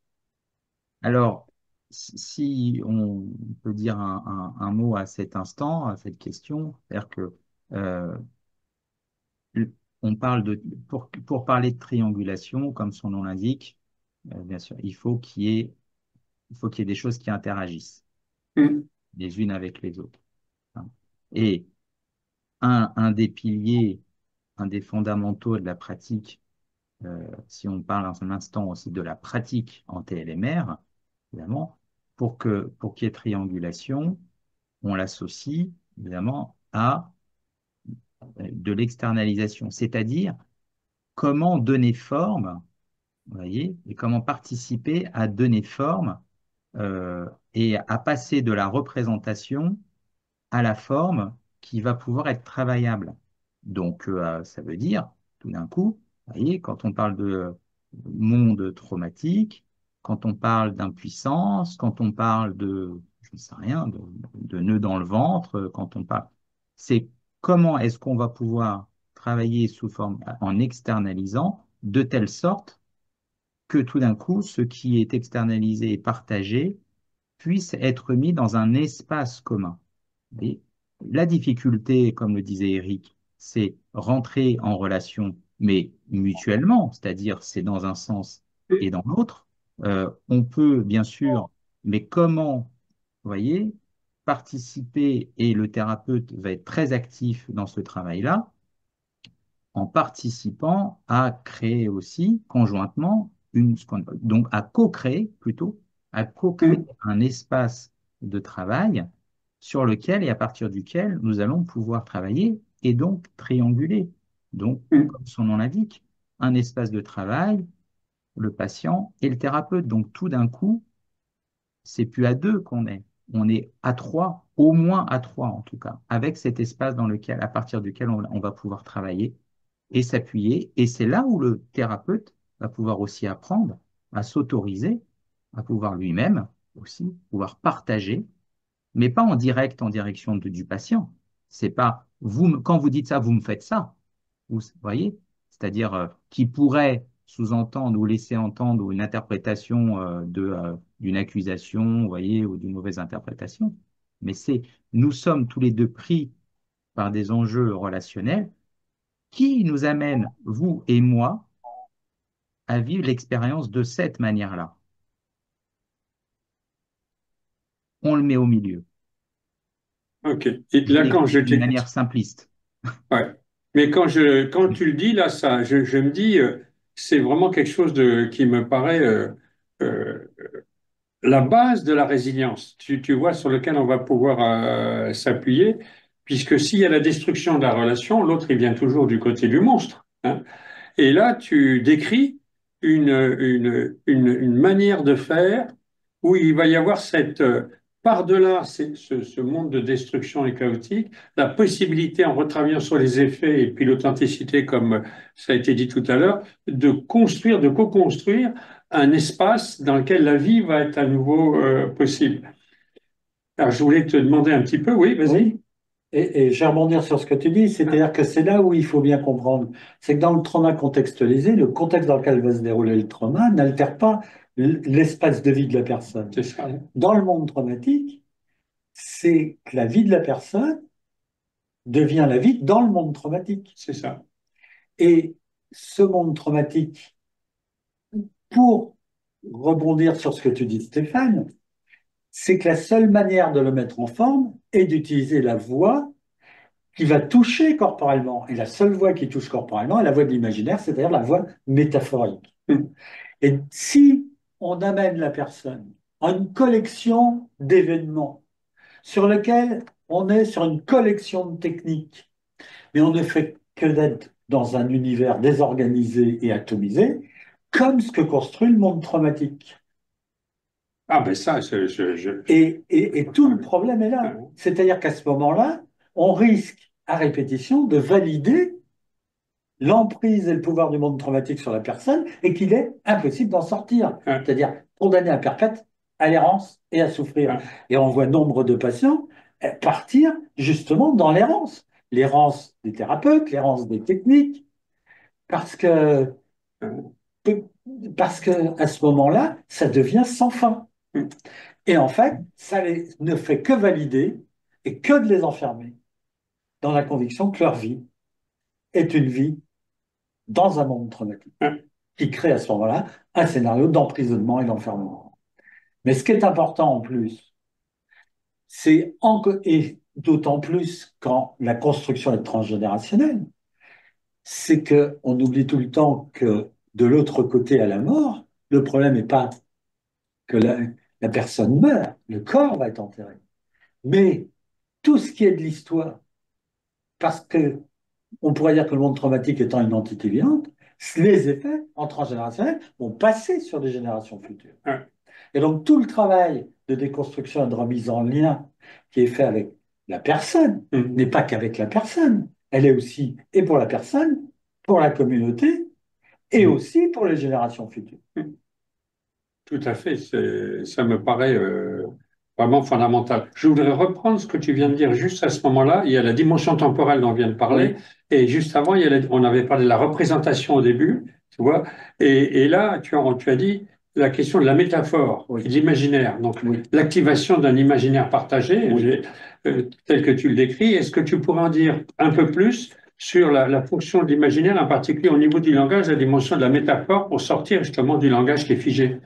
Alors, si on peut dire un mot à cet instant, à cette question, c'est-à-dire que euh, on parle pour parler de triangulation, comme son nom l'indique, bien sûr, il faut qu'il y ait des choses qui interagissent Hmm, les unes avec les autres, hein. Et un des piliers, un des fondamentaux de la pratique, si on parle en un instant aussi de la pratique en TLMR, évidemment, pour qu'il y ait triangulation, on l'associe évidemment à de l'externalisation, c'est-à-dire comment donner forme, vous voyez, et comment participer à donner forme et à passer de la représentation à la forme qui va pouvoir être travaillable. Donc, ça veut dire, tout d'un coup, vous voyez, quand on parle de monde traumatique, quand on parle d'impuissance, quand on parle de, je ne sais rien, de nœuds dans le ventre, quand on parle, c'est comment est-ce qu'on va pouvoir travailler sous forme, en externalisant, de telle sorte que tout d'un coup, ce qui est externalisé et partagé puisse être mis dans un espace commun. Et la difficulté, comme le disait Eric, c'est rentrer en relation, mais mutuellement, c'est-à-dire c'est dans un sens et dans l'autre. On peut, bien sûr, mais comment, vous voyez, participer et le thérapeute va être très actif dans ce travail-là en participant à créer aussi conjointement donc à co-créer plutôt, à co-créer hmm, un espace de travail sur lequel et à partir duquel nous allons pouvoir travailler et donc trianguler. Donc, hmm, comme son nom l'indique, un espace de travail, le patient et le thérapeute. Donc, tout d'un coup, c'est plus à deux qu'on est. On est à trois, au moins à trois en tout cas, avec cet espace dans lequel, à partir duquel on va pouvoir travailler et s'appuyer. Et c'est là où le thérapeute va pouvoir aussi apprendre à s'autoriser, à pouvoir lui-même aussi pouvoir partager, mais pas en direct en direction du patient. C'est pas vous, quand vous dites ça, vous me faites ça. Vous voyez? C'est-à-dire qui pourrait sous-entendre ou laisser entendre une interprétation d'une accusation, vous voyez, ou d'une mauvaise interprétation. Mais c'est nous sommes tous les deux pris par des enjeux relationnels qui nous amènent, vous et moi, à vivre l'expérience de cette manière-là. On le met au milieu. ok. Et Je là, quand je l'explique d'une t'écoute, manière simpliste. ouais. Mais quand tu le dis, là, ça, je me dis, c'est vraiment quelque chose qui me paraît euh, la base de la résilience, tu vois, sur lequel on va pouvoir s'appuyer, puisque s'il y a la destruction de la relation, l'autre, il vient toujours du côté du monstre, hein. Et là, tu décris une manière de faire où il va y avoir cette, par-delà ce monde de destruction et chaotique, la possibilité, en retravaillant sur les effets et puis l'authenticité, comme ça a été dit tout à l'heure, de construire, de co-construire un espace dans lequel la vie va être à nouveau possible. Alors, je voulais te demander un petit peu, oui, vas-y. Oui, et je vais rebondir sur ce que tu dis, c'est-à-dire que c'est là où il faut bien comprendre. C'est que dans le trauma contextualisé, le contexte dans lequel va se dérouler le trauma n'altère pas l'espace de vie de la personne. C'est ça, Dans le monde traumatique, c'est que la vie de la personne devient la vie dans le monde traumatique. c'est ça. Et ce monde traumatique, pour rebondir sur ce que tu dis, Stéphane, c'est que la seule manière de le mettre en forme est d'utiliser la voix qui va toucher corporellement. Et la seule voix qui touche corporellement est la voix de l'imaginaire, c'est-à-dire la voix métaphorique. Hum, Et si on amène la personne à une collection d'événements sur lequel on est sur une collection de techniques, mais on ne fait que d'être dans un univers désorganisé et atomisé, comme ce que construit le monde traumatique. Ah, ben ça, Et tout le problème est là. C'est-à-dire qu'à ce moment-là, on risque à répétition de valider l'emprise et le pouvoir du monde traumatique sur la personne et qu'il est impossible d'en sortir. ah, C'est-à-dire condamné à perpète, à l'errance et à souffrir. ah, Et on voit nombre de patients partir justement dans l'errance. L'errance des thérapeutes, l'errance des techniques, parce que, parce que à ce moment-là, ça devient sans fin. Et en fait, ne fait que valider et que de les enfermer dans la conviction que leur vie est une vie dans un monde traumatique, qui crée à ce moment-là un scénario d'emprisonnement et d'enfermement. Mais ce qui est important en plus, et d'autant plus quand la construction est transgénérationnelle, c'est qu'on oublie tout le temps que de l'autre côté à la mort, le problème n'est pas que la personne meurt, le corps va être enterré. Mais tout ce qui est de l'histoire, parce que on pourrait dire que le monde traumatique étant une entité vivante, les effets en transgénérationnel vont passer sur les générations futures. Et donc tout le travail de déconstruction et de remise en lien qui est fait avec la personne n'est pas qu'avec la personne. Elle est aussi, et pour la personne, pour la communauté, et aussi pour les générations futures. Tout à fait, ça me paraît vraiment fondamental. Je voudrais reprendre ce que tu viens de dire juste à ce moment-là. Il y a la dimension temporelle dont on vient de parler, Oui. et juste avant, on avait parlé de la représentation au début, tu vois, et là, tu as dit la question de la métaphore, Oui. et de l'imaginaire, donc Oui. l'activation d'un imaginaire partagé, Oui. tel que tu le décris. Est-ce que tu pourrais en dire un peu plus sur la fonction de l'imaginaire, en particulier au niveau du langage, la dimension de la métaphore, pour sortir justement du langage qui est figé?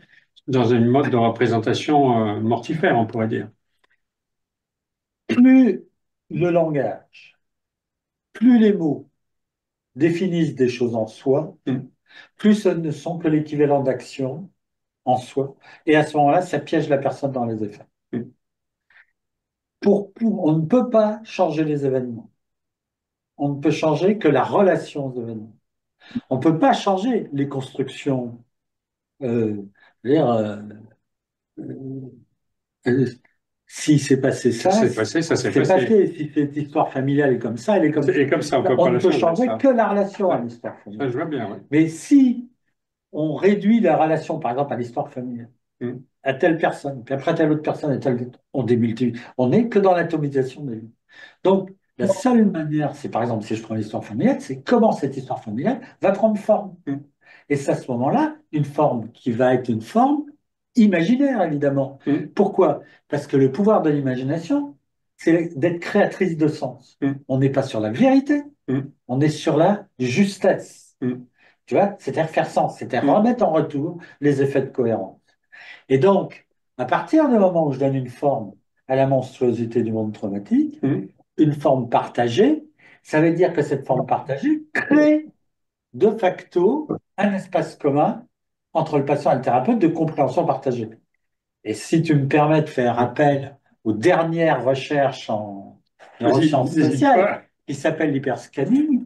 Dans un mode de représentation mortifère, on pourrait dire. Plus le langage, plus les mots définissent des choses en soi, plus ce ne sont que l'équivalent d'actions en soi. Et à ce moment-là, ça piège la personne dans les effets. On ne peut pas changer les événements. On ne peut changer que la relation aux événements. On ne peut pas changer les constructions. Je veux dire, euh, s'il s'est passé Ça ça, s'est passé, ça s'est c'est passé. passé. Si cette histoire familiale est comme ça, elle est comme ça. Et comme ça, on ne peut On pas ne la peut changer, changer ça. que la relation à l'histoire Ça, familiale. je vois bien, oui. Mais si on réduit la relation, par exemple, à l'histoire familiale, à telle personne, puis après telle autre personne, on démultiplie. On n'est que dans l'atomisation des vies. Donc, la seule manière, c'est par exemple, si je prends l'histoire familiale, c'est comment cette histoire familiale va prendre forme. Et c'est à ce moment-là une forme qui va être une forme imaginaire, évidemment. Pourquoi? Parce que le pouvoir de l'imagination, c'est d'être créatrice de sens. On n'est pas sur la vérité, on est sur la justesse. Tu vois, c'est-à-dire faire sens, c'est-à-dire remettre en retour les effets de cohérence. Et donc, à partir du moment où je donne une forme à la monstruosité du monde traumatique, une forme partagée, ça veut dire que cette forme partagée crée de facto un espace commun entre le patient et le thérapeute de compréhension partagée. Et si tu me permets de faire appel aux dernières recherches en neurosciences N'hésite spatiales, pas. qui s'appellent l'hyperscanning,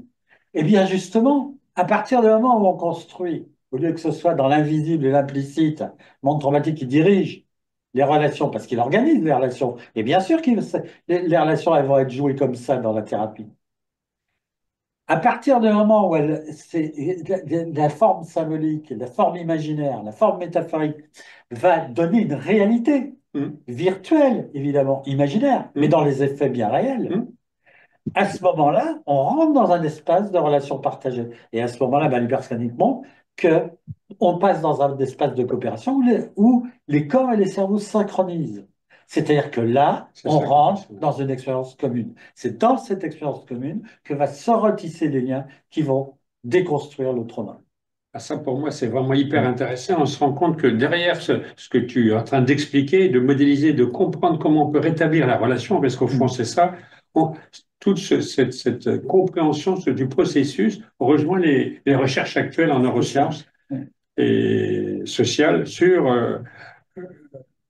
eh bien justement, à partir du moment où on construit, au lieu que ce soit dans l'invisible et l'implicite, le monde traumatique qui dirige les relations, parce qu'il organise les relations, et bien sûr que les relations elles vont être jouées comme ça dans la thérapie. À partir du moment où la forme symbolique, la forme imaginaire, la forme métaphorique va donner une réalité virtuelle, évidemment, imaginaire, mais dans les effets bien réels, à ce moment-là, on rentre dans un espace de relation partagée. Et à ce moment-là, l'hyperscanning que on passe dans un espace de coopération où les corps et les cerveaux synchronisent. C'est-à-dire que là, on rentre dans une expérience commune. C'est dans cette expérience commune que va se retisser les liens qui vont déconstruire le trauma. Ah, ça, pour moi, c'est vraiment hyper intéressant. On se rend compte que derrière ce que tu es en train d'expliquer, de modéliser, de comprendre comment on peut rétablir la relation, parce qu'au fond, c'est ça, toute cette compréhension du processus rejoint les recherches actuelles en neurosciences et sociales sur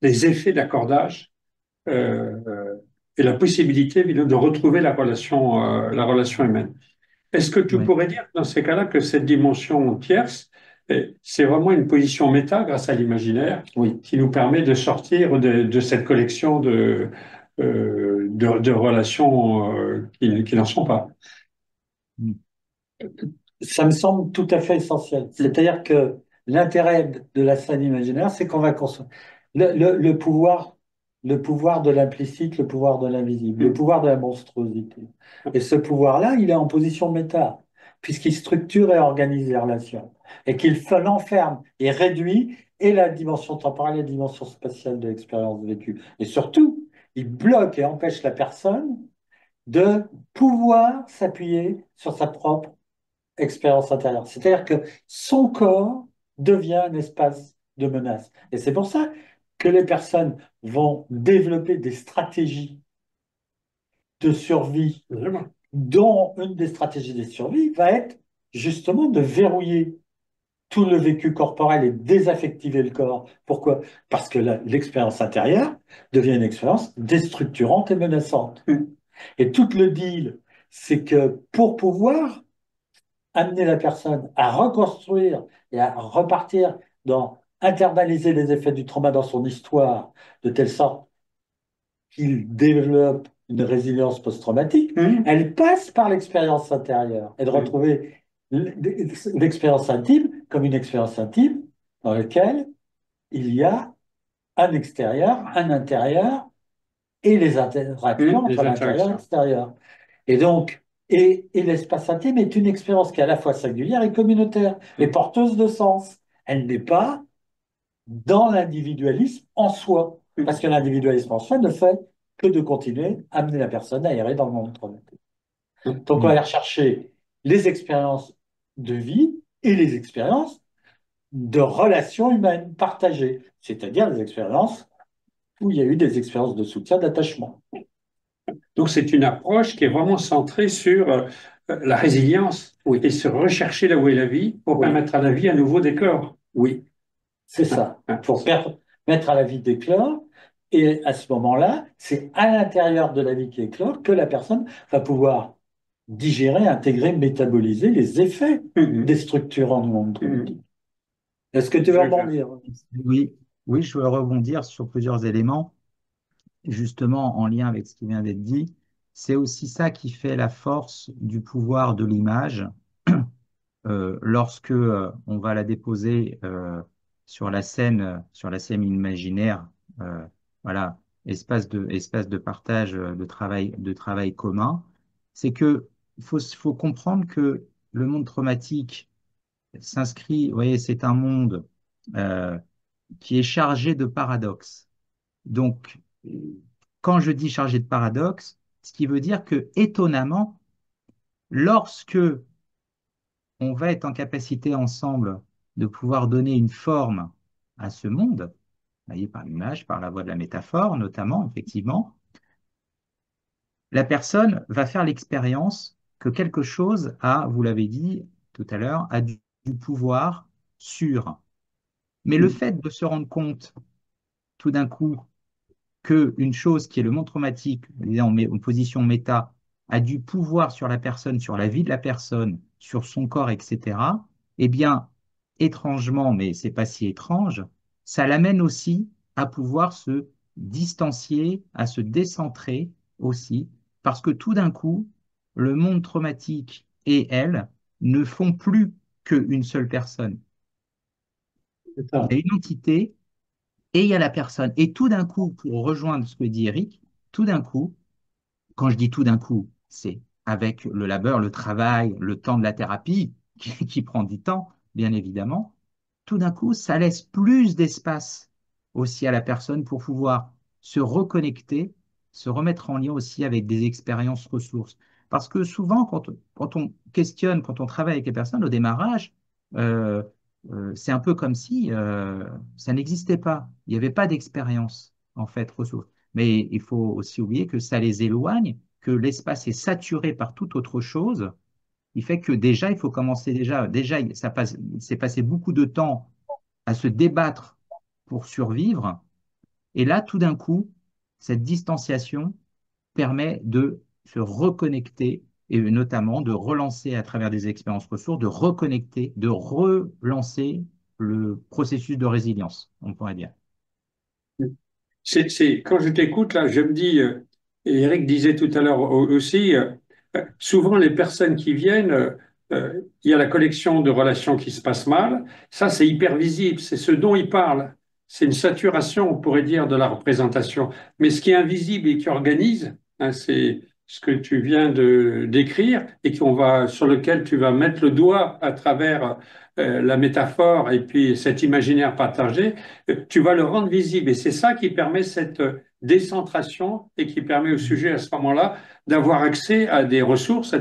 les effets d'accordage et la possibilité évidemment, de retrouver la relation humaine. Est-ce que tu pourrais dire dans ces cas-là que cette dimension tierce, c'est vraiment une position méta grâce à l'imaginaire qui nous permet de sortir de cette collection de relations qui n'en sont pas? Ça me semble tout à fait essentiel. C'est-à-dire que l'intérêt de la scène imaginaire, c'est qu'on va construire le pouvoir, le pouvoir de l'implicite, le pouvoir de l'invisible, le pouvoir de la monstruosité. Et ce pouvoir-là, il est en position méta. puisqu'il structure et organise les relations, et qu'il l'enferme et réduit et la dimension temporelle et la dimension spatiale de l'expérience vécue. Et surtout, il bloque et empêche la personne de pouvoir s'appuyer sur sa propre expérience intérieure. C'est-à-dire que son corps devient un espace de menace. Et c'est pour ça que les personnes vont développer des stratégies de survie, Vraiment. dont une des stratégies de survie va être justement de verrouiller tout le vécu corporel et désaffectiver le corps. Pourquoi? Parce que l'expérience intérieure devient une expérience déstructurante et menaçante. Et tout le deal, c'est que pour pouvoir amener la personne à reconstruire et à repartir dans internaliser les effets du trauma dans son histoire, de telle sorte qu'il développe une résilience post-traumatique, elle passe par l'expérience intérieure et de retrouver l'expérience intime comme une expérience intime dans laquelle il y a un extérieur, un intérieur et les interactions Les entre l'intérieur et interactions. l'extérieur. Et donc, et l'espace intime est une expérience qui est à la fois singulière et communautaire et porteuse de sens. Elle n'est pas dans l'individualisme en soi, parce que l'individualisme en soi ne fait que de continuer à amener la personne à errer dans le monde traumatique. Donc, on va aller rechercher les expériences de vie et les expériences de relations humaines partagées, c'est-à-dire les expériences où il y a eu des expériences de soutien, d'attachement. Donc, c'est une approche qui est vraiment centrée sur la résilience Oui, et se rechercher là où est la vie pour oui, permettre à la vie à nouveau d'éclore. oui, c'est Hein, ça. hein. Pour permettre à la vie d'éclore. Et à ce moment-là, c'est à l'intérieur de la vie qui éclore que la personne va pouvoir digérer, intégrer, métaboliser les effets Mhm. des structurants du monde Mhm. traumatique. Est-ce que tu veux Super. rebondir? Oui, oui, je veux rebondir sur plusieurs éléments, justement en lien avec ce qui vient d'être dit. C'est aussi ça qui fait la force du pouvoir de l'image lorsque on va la déposer sur la scène imaginaire, euh, voilà, espace de partage, de travail commun, c'est que faut comprendre que le monde traumatique s'inscrit, vous voyez, c'est un monde euh, qui est chargé de paradoxes. Donc, quand je dis chargé de paradoxes, ce qui veut dire que, étonnamment, lorsque on va être en capacité ensemble de pouvoir donner une forme à ce monde, vous voyez, par l'image, par la voie de la métaphore notamment, effectivement, la personne va faire l'expérience que quelque chose a, vous l'avez dit tout à l'heure, a du pouvoir sur. Mais le fait de se rendre compte tout d'un coup qu'une chose qui est le monde traumatique, en position méta, a du pouvoir sur la personne, sur la vie de la personne, sur son corps, etc., eh bien, étrangement, mais c'est pas si étrange, ça l'amène aussi à pouvoir se distancier, à se décentrer aussi, parce que tout d'un coup, le monde traumatique et elle ne font plus qu'une seule personne. C'est Il ça. y a une entité et il y a la personne. Et tout d'un coup, pour rejoindre ce que dit Eric, tout d'un coup, quand je dis tout d'un coup, c'est avec le labeur, le travail, le temps de la thérapie, qui prend du temps, bien évidemment, tout d'un coup, ça laisse plus d'espace aussi à la personne pour pouvoir se reconnecter, se remettre en lien aussi avec des expériences ressources. Parce que souvent, quand on questionne, quand on travaille avec les personnes au démarrage, euh, c'est un peu comme si ça n'existait pas. Il n'y avait pas d'expérience, en fait, ressources. Mais il faut aussi oublier que ça les éloigne, que l'espace est saturé par toute autre chose. Il fait que déjà, il faut commencer déjà, il s'est passé beaucoup de temps à se débattre pour survivre. Et là, tout d'un coup, cette distanciation permet de se reconnecter et notamment de relancer à travers des expériences ressources, de reconnecter, de relancer le processus de résilience, on pourrait dire. Quand je t'écoute, là, je me dis, et Eric disait tout à l'heure aussi, souvent les personnes qui viennent, il y a la collection de relations qui se passent mal, ça c'est hyper visible, c'est ce dont ils parlent. C'est une saturation, on pourrait dire, de la représentation. Mais ce qui est invisible et qui organise, hein, c'est ce que tu viens de d'écrire et sur lequel tu vas mettre le doigt à travers la métaphore et puis cet imaginaire partagé, tu vas le rendre visible. Et c'est ça qui permet cette décentration et qui permet au sujet à ce moment-là d'avoir accès à des ressources,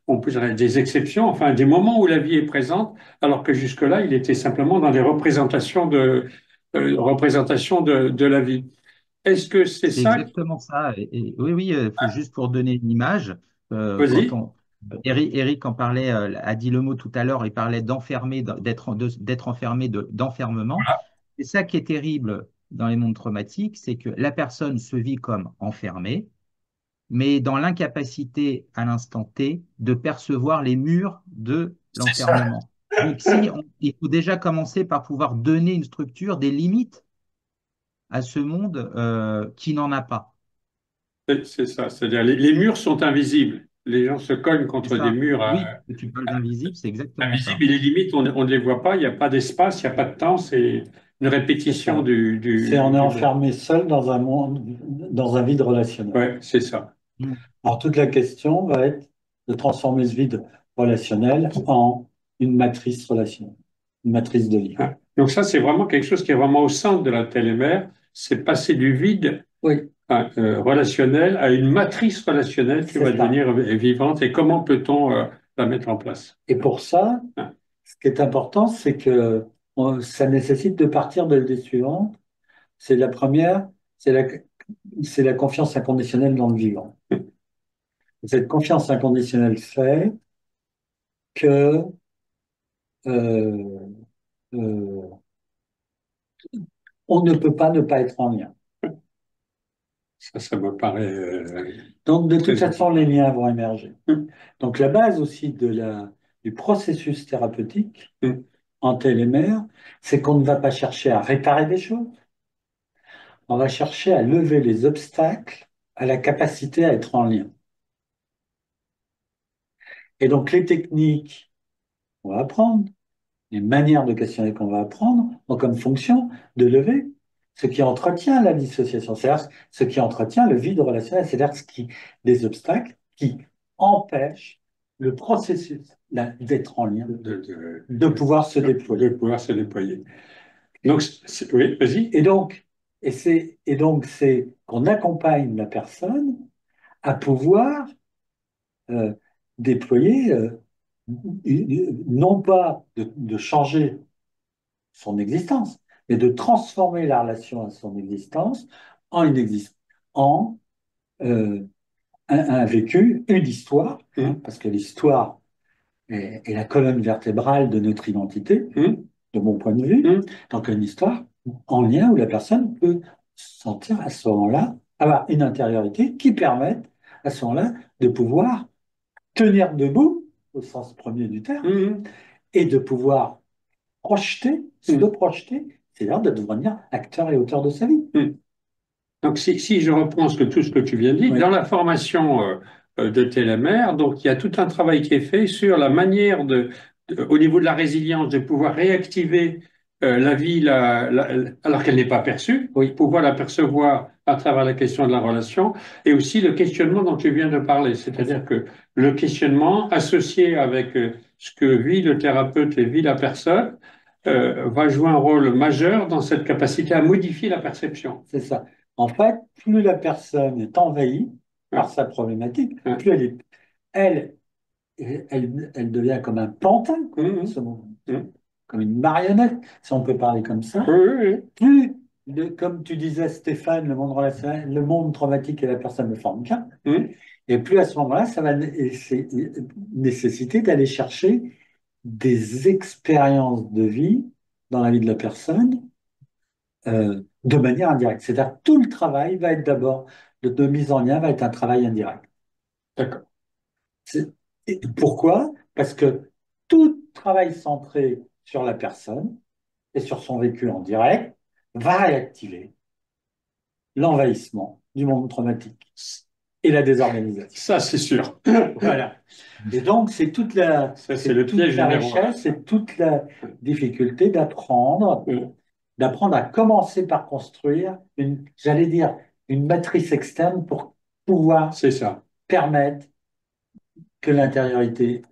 on peut dire des exceptions, enfin des moments où la vie est présente, alors que jusque-là, il était simplement dans des représentations de la vie. Est-ce que c'est C'est ça? exactement ça. Oui, oui, juste pour donner une image, quand Vas-y. on, Eric en parlait, a dit le mot tout à l'heure, il parlait d'enfermer, d'être enfermé, d'enfermement. C'est ça qui est terrible dans les mondes traumatiques, c'est que la personne se vit comme enfermée, mais dans l'incapacité à l'instant T de percevoir les murs de C'est ça. l'enfermement. Donc, si il faut déjà commencer par pouvoir donner une structure, des limites à ce monde qui n'en a pas. C'est ça. C'est-à-dire les murs sont invisibles. Les gens se cognent C'est contre des ça. murs Oui, tu parles d'invisible, c'est exactement invisibles ça. et les limites, on ne les voit pas. Il n'y a pas d'espace, il n'y a pas de temps. C'est une C'est répétition ça. On est du monde. enfermé seul dans un monde, dans un vide relationnel. Ouais, c'est ça. Mm. Alors, toute la question va être de transformer ce vide relationnel en une matrice relationnelle, une matrice de lien. Hein. Donc ça, c'est vraiment quelque chose qui est vraiment au centre de la télémère. C'est passer du vide Oui, relationnel à une matrice relationnelle qui c'est va ça. devenir vivante. Et comment peut-on la mettre en place? Et pour ça, Hein. ce qui est important, c'est que ça nécessite de partir de l'idée suivante. C'est la première, c'est la confiance inconditionnelle dans le vivant. Cette confiance inconditionnelle fait que euh, euh, on ne peut pas ne pas être en lien. Ça me paraît Donc, de toute très façon, important. les liens vont émerger. Hum, Donc, la base aussi du processus thérapeutique hum. en télémère, c'est qu'on ne va pas chercher à réparer des choses, on va chercher à lever les obstacles à la capacité à être en lien. Et donc, les techniques qu'on va apprendre, les manières de questionner qu'on va apprendre, ont comme fonction de lever ce qui entretient la dissociation, c'est-à-dire ce qui entretient le vide relationnel, c'est-à-dire des obstacles qui empêchent le processus d'être en lien, de pouvoir se De déployer. pouvoir se déployer. Donc, oui, vas-y. Et donc, c'est qu'on accompagne la personne à pouvoir euh, déployer, non pas de changer son existence, mais de transformer la relation à son existence en en euh, un vécu, une histoire, hein, Hum, parce que l'histoire est la colonne vertébrale de notre identité, hum, de mon point de vue. hum, Donc une histoire en lien où la personne peut sentir à ce moment-là, avoir une intériorité qui permette à ce moment-là de pouvoir tenir debout, au sens premier du terme, hum, et de pouvoir projeter, se hum, projeter, c'est-à-dire de devenir acteur et auteur de sa vie. hum. Donc, si je reprends tout ce que tu viens de dire, Oui, dans la formation de télémère, donc il y a tout un travail qui est fait sur la manière au niveau de la résilience, de pouvoir réactiver la vie alors qu'elle n'est pas perçue, oui, pouvoir la percevoir à travers la question de la relation, et aussi le questionnement dont tu viens de parler, c'est-à-dire que le questionnement associé avec ce que vit le thérapeute et vit la personne va jouer un rôle majeur dans cette capacité à modifier la perception. c'est ça. En fait, plus la personne est envahie par Hein, sa problématique, hein. plus elle, elle devient comme un pantin, quoi, en Mhm. ce moment. Mhm. Comme une marionnette, si on peut parler comme ça. Oui, oui, Plus, comme tu disais, Stéphane, le monde relationnel, le monde traumatique et la personne ne forment qu'un. oui. Mhm. Et plus à ce moment-là, ça va nécessiter d'aller chercher des expériences de vie dans la vie de la personne de manière indirecte. C'est-à-dire que tout le travail va être d'abord, de mise en lien va être un travail indirect. D'accord. Et pourquoi? Parce que tout travail centré sur la personne et sur son vécu en direct va réactiver l'envahissement du monde traumatique et la désorganisation. Ça, c'est sûr. Voilà. Et donc, Ça, c'est c'est le toute piège la numéro un. richesse, c'est toute la difficulté Mhm. d'apprendre à commencer par construire j'allais dire, une matrice externe pour pouvoir C'est ça. permettent que l'intériorité.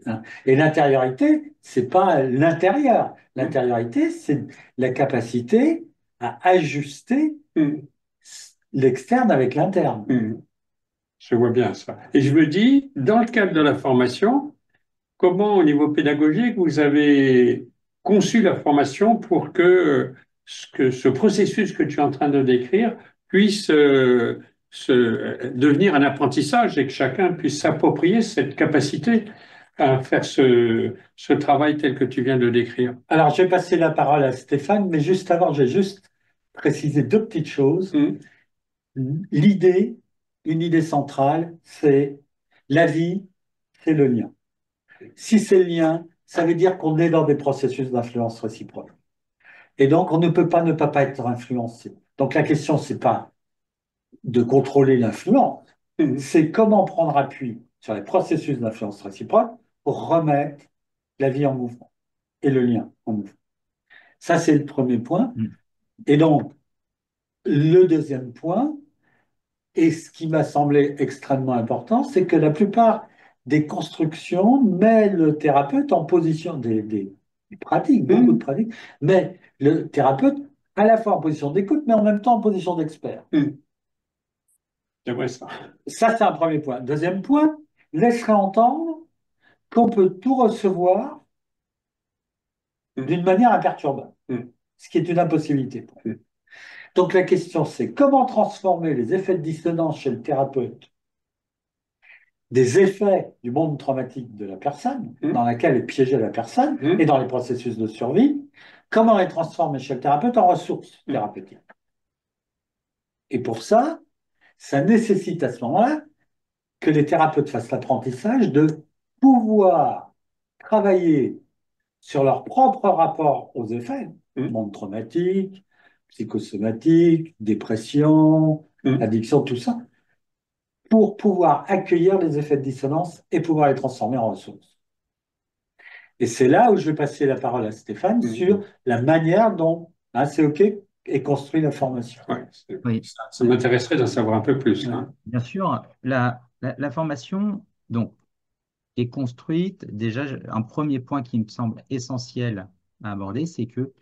Hein. Et l'intériorité, c'est pas l'intérieur. L'intériorité, c'est la capacité à ajuster l'externe avec l'interne. Je vois bien ça. Et je me dis, dans le cadre de la formation, comment, au niveau pédagogique, vous avez conçu la formation pour que ce processus que tu es en train de décrire puisse devenir un apprentissage et que chacun puisse s'approprier cette capacité à faire ce travail tel que tu viens de décrire. Alors, je vais passer la parole à Stéphane, mais juste avant, j'ai juste précisé deux petites choses. L'idée, une idée centrale, c'est la vie, c'est le lien. Si c'est le lien, ça veut dire qu'on est dans des processus d'influence réciproque. Et donc, on ne peut pas ne pas être influencé. Donc, la question, c'est pas de contrôler l'influence, c'est comment prendre appui sur les processus d'influence réciproque pour remettre la vie en mouvement et le lien en mouvement. Ça, c'est le premier point. Et donc, le deuxième point, et ce qui m'a semblé extrêmement important, c'est que la plupart des constructions mettent le thérapeute en position des pratiques, beaucoup de pratiques, mais le thérapeute à la fois en position d'écoute, mais en même temps en position d'expert. C'est vrai ça. Ça, c'est un premier point. Deuxième point, laisserait entendre qu'on peut tout recevoir d'une manière imperturbable, ce qui est une impossibilité. Donc la question, c'est comment transformer les effets de dissonance chez le thérapeute des effets du monde traumatique de la personne, dans laquelle est piégée la personne, et dans les processus de survie, comment les transformer chez le thérapeute en ressources thérapeutiques. Et pour ça, ça nécessite à ce moment-là que les thérapeutes fassent l'apprentissage de pouvoir travailler sur leur propre rapport aux effets, monde traumatique, psychosomatique, dépression, addiction, tout ça, pour pouvoir accueillir les effets de dissonance et pouvoir les transformer en ressources. Et c'est là où je vais passer la parole à Stéphane sur la manière dont c'est OK est construit la formation. Oui. Ça m'intéresserait d'en savoir un peu plus. Hein. Bien sûr, la formation donc, est construite. Déjà, un premier point qui me semble essentiel à aborder, c'est que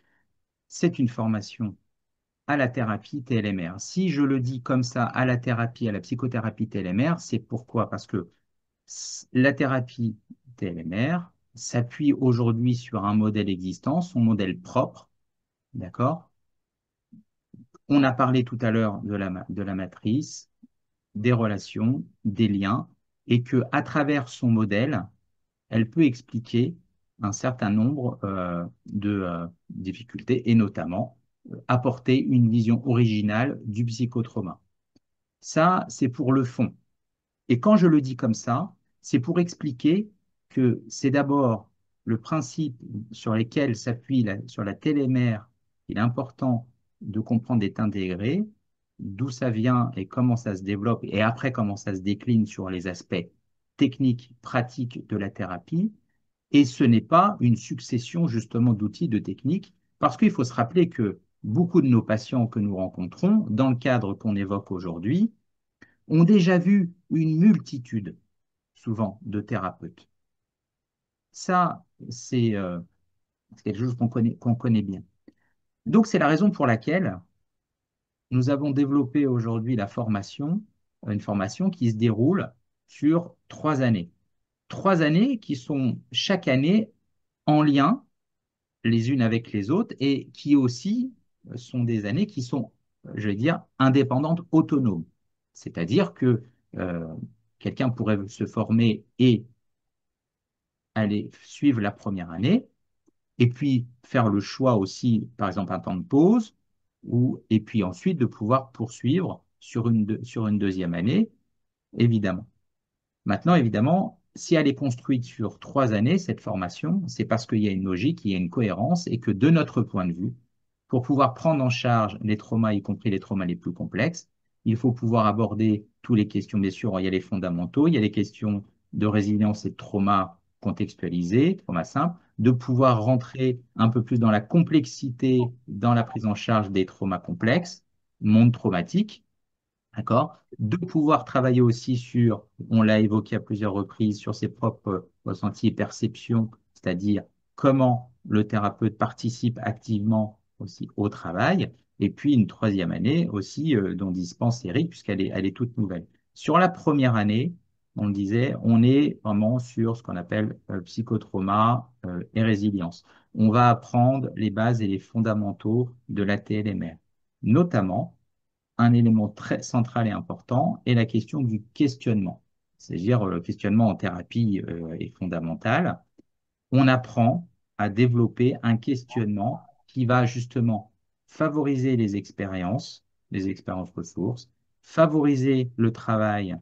c'est une formation à la thérapie TLMR. Si je le dis comme ça, à la thérapie, à la psychothérapie TLMR, c'est pourquoi? Parce que la thérapie TLMR s'appuie aujourd'hui sur un modèle existant, son modèle propre, d'accord? On a parlé tout à l'heure de la matrice, des relations, des liens, et que à travers son modèle, elle peut expliquer un certain nombre de difficultés et notamment apporter une vision originale du psychotrauma. Ça, c'est pour le fond. Et quand je le dis comme ça, c'est pour expliquer que c'est d'abord le principe sur lequel s'appuie sur la télémère. Il est important de comprendre et d'intégrer d'où ça vient et comment ça se développe, et après comment ça se décline sur les aspects techniques, pratiques de la thérapie. Et ce n'est pas une succession justement d'outils, de techniques, parce qu'il faut se rappeler que beaucoup de nos patients que nous rencontrons, dans le cadre qu'on évoque aujourd'hui, ont déjà vu une multitude, souvent, de thérapeutes. Ça, c'est quelque chose qu'on connaît bien. Donc, c'est la raison pour laquelle nous avons développé aujourd'hui la formation, une formation qui se déroule sur 3 années. 3 années qui sont chaque année en lien les unes avec les autres et qui aussi sont des années qui sont, je vais dire, indépendantes, autonomes. C'est-à-dire que euh, quelqu'un pourrait se former et aller suivre la première année, et puis faire le choix aussi, par exemple, un temps de pause, et puis ensuite de pouvoir poursuivre sur une deuxième année, évidemment. Maintenant, évidemment, si elle est construite sur 3 années, cette formation, c'est parce qu'il y a une logique, il y a une cohérence, et que de notre point de vue, pour pouvoir prendre en charge les traumas, y compris les traumas les plus complexes, il faut pouvoir aborder toutes les questions. Bien sûr, il y a les fondamentaux, il y a les questions de résilience et de trauma contextualisés, trauma simple, de pouvoir rentrer un peu plus dans la complexité, dans la prise en charge des traumas complexes, monde traumatique, D'accord? De pouvoir travailler aussi sur, on l'a évoqué à plusieurs reprises, sur ses propres ressentis et perceptions, c'est-à-dire comment le thérapeute participe activement aussi au travail. Et puis une troisième année aussi dont dispense Eric, elle est toute nouvelle. Sur la première année, on le disait, on est vraiment sur ce qu'on appelle psychotrauma et résilience. On va apprendre les bases et les fondamentaux de la TLMR, notamment un élément très central et important est la question du questionnement. C'est-à-dire, le questionnement en thérapie est fondamental. On apprend à développer un questionnement qui va justement favoriser les expériences ressources, favoriser le travail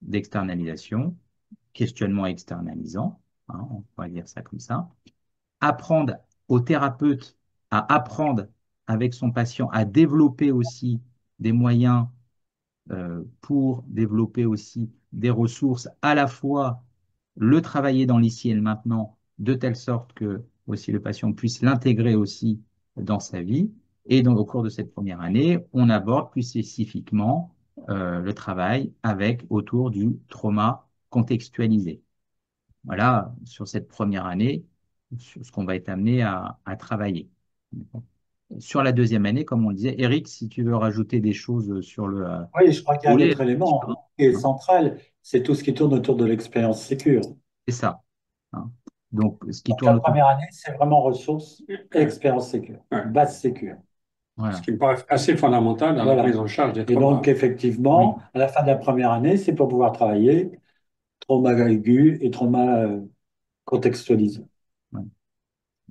d'externalisation, questionnement externalisant, hein, on pourrait dire ça comme ça, apprendre au thérapeute à apprendre avec son patient à développer aussi des moyens pour développer aussi des ressources, à la fois le travailler dans l'ici et le maintenant, de telle sorte que aussi le patient puisse l'intégrer aussi dans sa vie. Et donc, au cours de cette première année, on aborde plus spécifiquement le travail avec autour du trauma contextualisé. Voilà, sur cette première année, sur ce qu'on va être amené à travailler. Sur la deuxième année, comme on le disait, Eric, si tu veux rajouter des choses sur Oui, je crois qu'il y a un volet, autre élément qui est hein, central, c'est tout ce qui tourne autour de l'expérience sécure. c'est ça. Hein. Donc, ce qui Donc la tourne autour. première année, c'est vraiment ressources et expérience sécure, Ouais. base sécure. Ce Voilà. qui me paraît assez fondamental dans la Voilà. prise en charge des Et donc, traumas. Oui. effectivement, à la fin de la première année, c'est pour pouvoir travailler trauma aigu et trauma contextualisé. Ouais.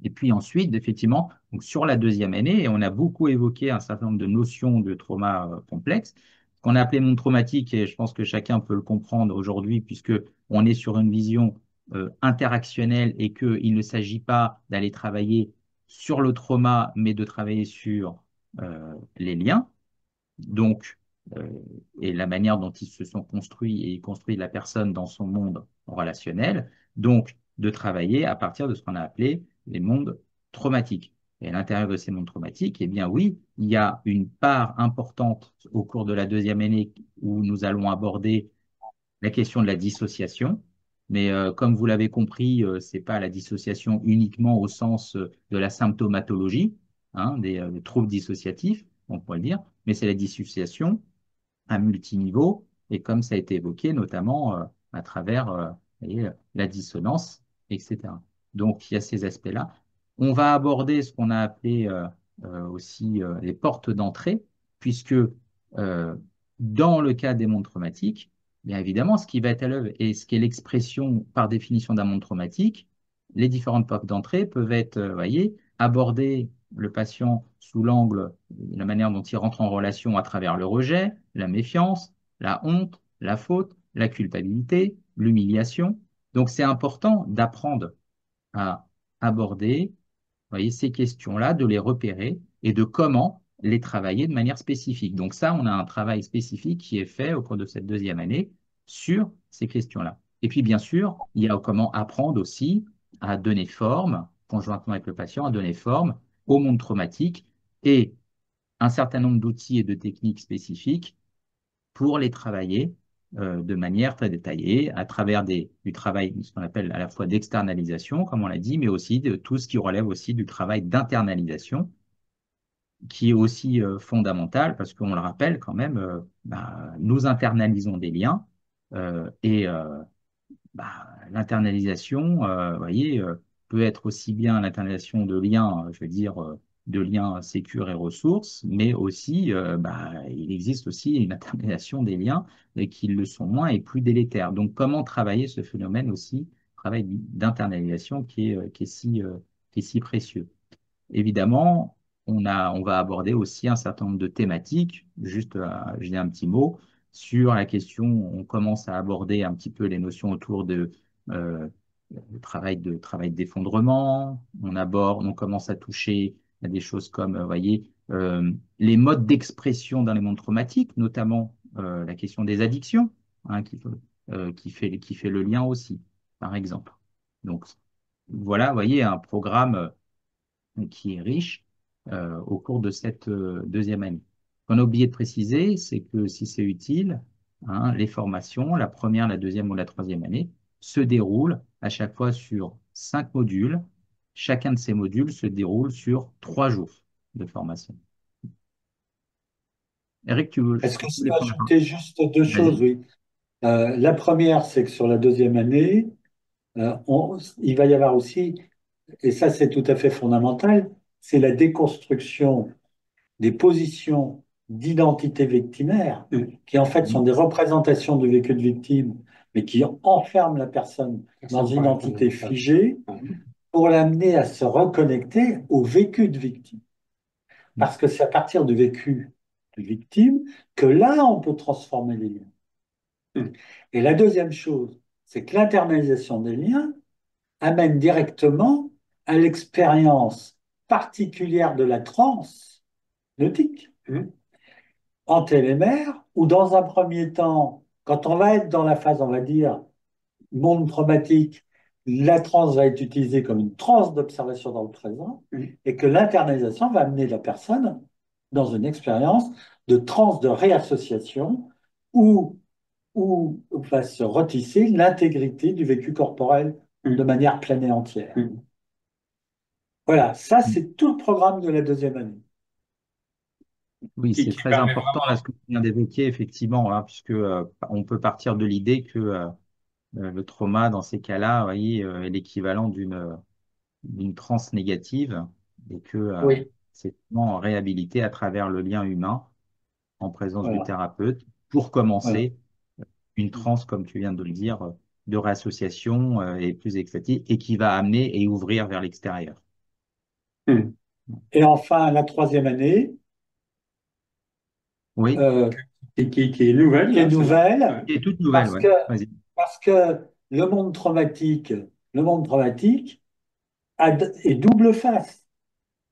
Et puis ensuite, effectivement, donc sur la deuxième année, on a beaucoup évoqué un certain nombre de notions de trauma complexe, qu'on a appelé monde traumatique, et je pense que chacun peut le comprendre aujourd'hui, puisque on est sur une vision interactionnelle et qu'il ne s'agit pas d'aller travailler sur le trauma, mais de travailler sur les liens. Donc, euh, et la manière dont ils se sont construits et construit la personne dans son monde relationnel, donc de travailler à partir de ce qu'on a appelé les mondes traumatiques. Et à l'intérieur de ces mondes traumatiques, eh bien oui, il y a une part importante au cours de la deuxième année où nous allons aborder la question de la dissociation. Mais comme vous l'avez compris, c'est pas la dissociation uniquement au sens de la symptomatologie, hein, des troubles dissociatifs, on pourrait le dire, mais c'est la dissociation à multiniveau, et comme ça a été évoqué, notamment à travers vous voyez, la dissonance, etc. Donc, il y a ces aspects-là. On va aborder ce qu'on a appelé aussi les portes d'entrée, puisque dans le cas des mondes traumatiques, bien évidemment, ce qui va être à l'œuvre et ce qui est l'expression par définition d'un monde traumatique, les différentes portes d'entrée peuvent être, voyez, aborder le patient sous l'angle de la manière dont il rentre en relation à travers le rejet, la méfiance, la honte, la faute, la culpabilité, l'humiliation. Donc c'est important d'apprendre à aborder, voyez, ces questions-là, de les repérer et de comment les travailler de manière spécifique. Donc ça, on a un travail spécifique qui est fait au cours de cette deuxième année sur ces questions-là. Et puis bien sûr, il y a comment apprendre aussi à donner forme, conjointement avec le patient, à donner forme au monde traumatique et un certain nombre d'outils et de techniques spécifiques pour les travailler de manière très détaillée à travers du travail, ce qu'on appelle à la fois d'externalisation, comme on l'a dit, mais aussi de tout ce qui relève aussi du travail d'internalisation, qui est aussi fondamental parce qu'on le rappelle quand même, nous internalisons des liens et l'internalisation, vous voyez, peut être aussi bien l'internalisation de liens, je veux dire, de liens sécures et ressources, mais aussi, il existe aussi une internalisation des liens qui le sont moins et plus délétères. Donc, comment travailler ce phénomène aussi, travail d'internalisation qui est si précieux. Évidemment, on va aborder aussi un certain nombre de thématiques. Juste, je dis un petit mot sur la question. On commence à aborder un petit peu les notions autour euh, travail d'effondrement. On commence à toucher à des choses comme, voyez, les modes d'expression dans les mondes traumatiques, notamment la question des addictions, hein, qui fait le lien aussi, par exemple. Donc, voilà, vous voyez, un programme qui est riche au cours de cette deuxième année. qu'on a oublié de préciser, c'est que si c'est utile, hein, les formations, la première, la deuxième ou la troisième année, se déroulent à chaque fois sur 5 modules. Chacun de ces modules se déroule sur 3 jours de formation. Eric, je Est-ce crois que que tu je voulais peux prendre la parole. ajouter juste deux choses? Vas-y. Oui. La première, c'est que sur la deuxième année, il va y avoir aussi, et ça c'est tout à fait fondamental, c'est la déconstruction des positions d'identité victimaire, qui en fait sont Mhm. des représentations du vécu de victime, mais qui enferment la personne dans Personne une par identité fondamental. figée Ouais. pour l'amener à se reconnecter au vécu de victime. Parce que c'est à partir du vécu de victime que là, on peut transformer les liens. Mm. Et la deuxième chose, c'est que l'internalisation des liens amène directement à l'expérience particulière de la transe nautique Mm. en télémère, où dans un premier temps, quand on va être dans la phase, on va dire, monde traumatique, la transe va être utilisée comme une transe d'observation dans le présent, Mm. et que l'internalisation va amener la personne dans une expérience de transe de réassociation où, où va se retisser l'intégrité du vécu corporel de Mm. manière pleine et entière. Mm. Voilà, ça c'est tout le programme de la deuxième année. Oui, c'est Qui très permet important là vraiment. ce que tu viens d'évoquer, effectivement, hein, puisque on peut partir de l'idée que le trauma, dans ces cas-là, vous voyez, est l'équivalent d'une transe négative et que Oui, c'est vraiment réhabilité à travers le lien humain en présence du voilà, thérapeute pour voilà. commencer une transe, comme tu viens de le dire, de réassociation et plus extatique et qui va amener et ouvrir vers l'extérieur. Mm. Et enfin, la troisième année, Oui, euh, Qui est nouvelle, qui est là, celle-là. nouvelle, Ouais. qui est toute nouvelle, parce ouais. que, Vas-y. parce que le monde traumatique est double face.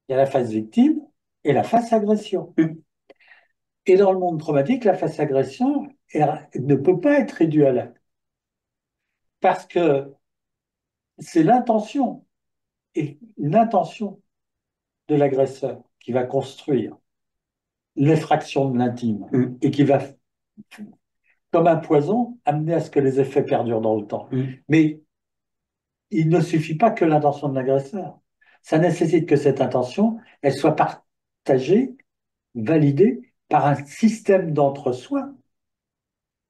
Il y a la face victime et la face agression. Mm. Et dans le monde traumatique, la face agression ne peut pas être réduite à l'acte. Parce que c'est l'intention, et l'intention de l'agresseur qui va construire l'effraction de l'intime Mm. et qui va, comme un poison, amener à ce que les effets perdurent dans le temps. Mm. Mais il ne suffit pas que l'intention de l'agresseur. Ça nécessite que cette intention, elle soit partagée, validée par un système d'entre-soi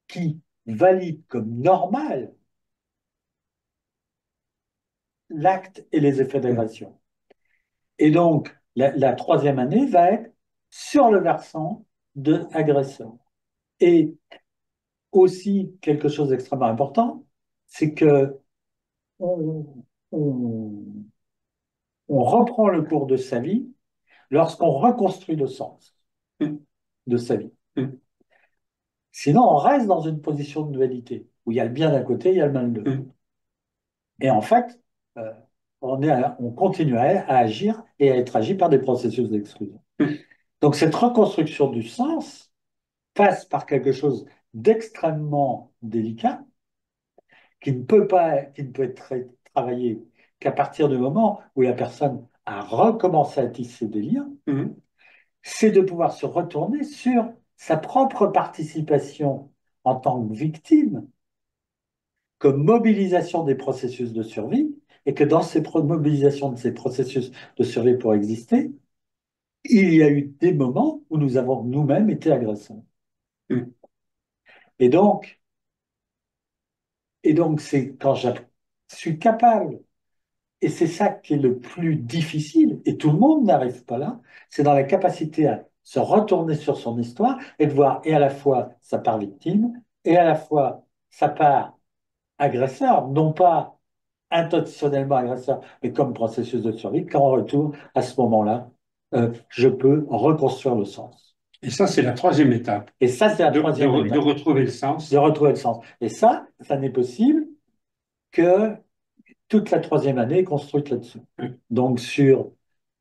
qui valide comme normal l'acte et les effets Mm. d'agression. Et donc, la troisième année va être sur le versant de agresseur. Et aussi, quelque chose d'extrêmement important, c'est que on, on, on reprend le cours de sa vie lorsqu'on reconstruit le sens Mm. de sa vie. Mm. Sinon, on reste dans une position de dualité, où il y a le bien d'un côté, il y a le mal de l'autre. Mm. Et en fait, euh, on continue à agir et à être agi par des processus d'exclusion. Mm. Donc cette reconstruction du sens passe par quelque chose d'extrêmement délicat, qui ne peut être travaillé qu'à partir du moment où la personne a recommencé à tisser des liens, Mm. c'est de pouvoir se retourner sur sa propre participation en tant que victime, comme mobilisation des processus de survie, et que dans ces mobilisations de ces processus de survie pour exister, il y a eu des moments où nous avons nous-mêmes été agresseurs. Mm. Et donc, c'est quand je suis capable, et c'est ça qui est le plus difficile, et tout le monde n'arrive pas là, c'est dans la capacité à se retourner sur son histoire et de voir et à la fois sa part victime et à la fois sa part agresseur, non pas intentionnellement agresseur, mais comme processus de survie, qu'en retour, à ce moment-là, je peux reconstruire le sens. Et ça, c'est la troisième étape, Et ça, c'est la troisième de étape, retrouver le de sens. retrouver le sens. Et ça n'est possible que toute la troisième année est construite là-dessus. Mm. Donc, sur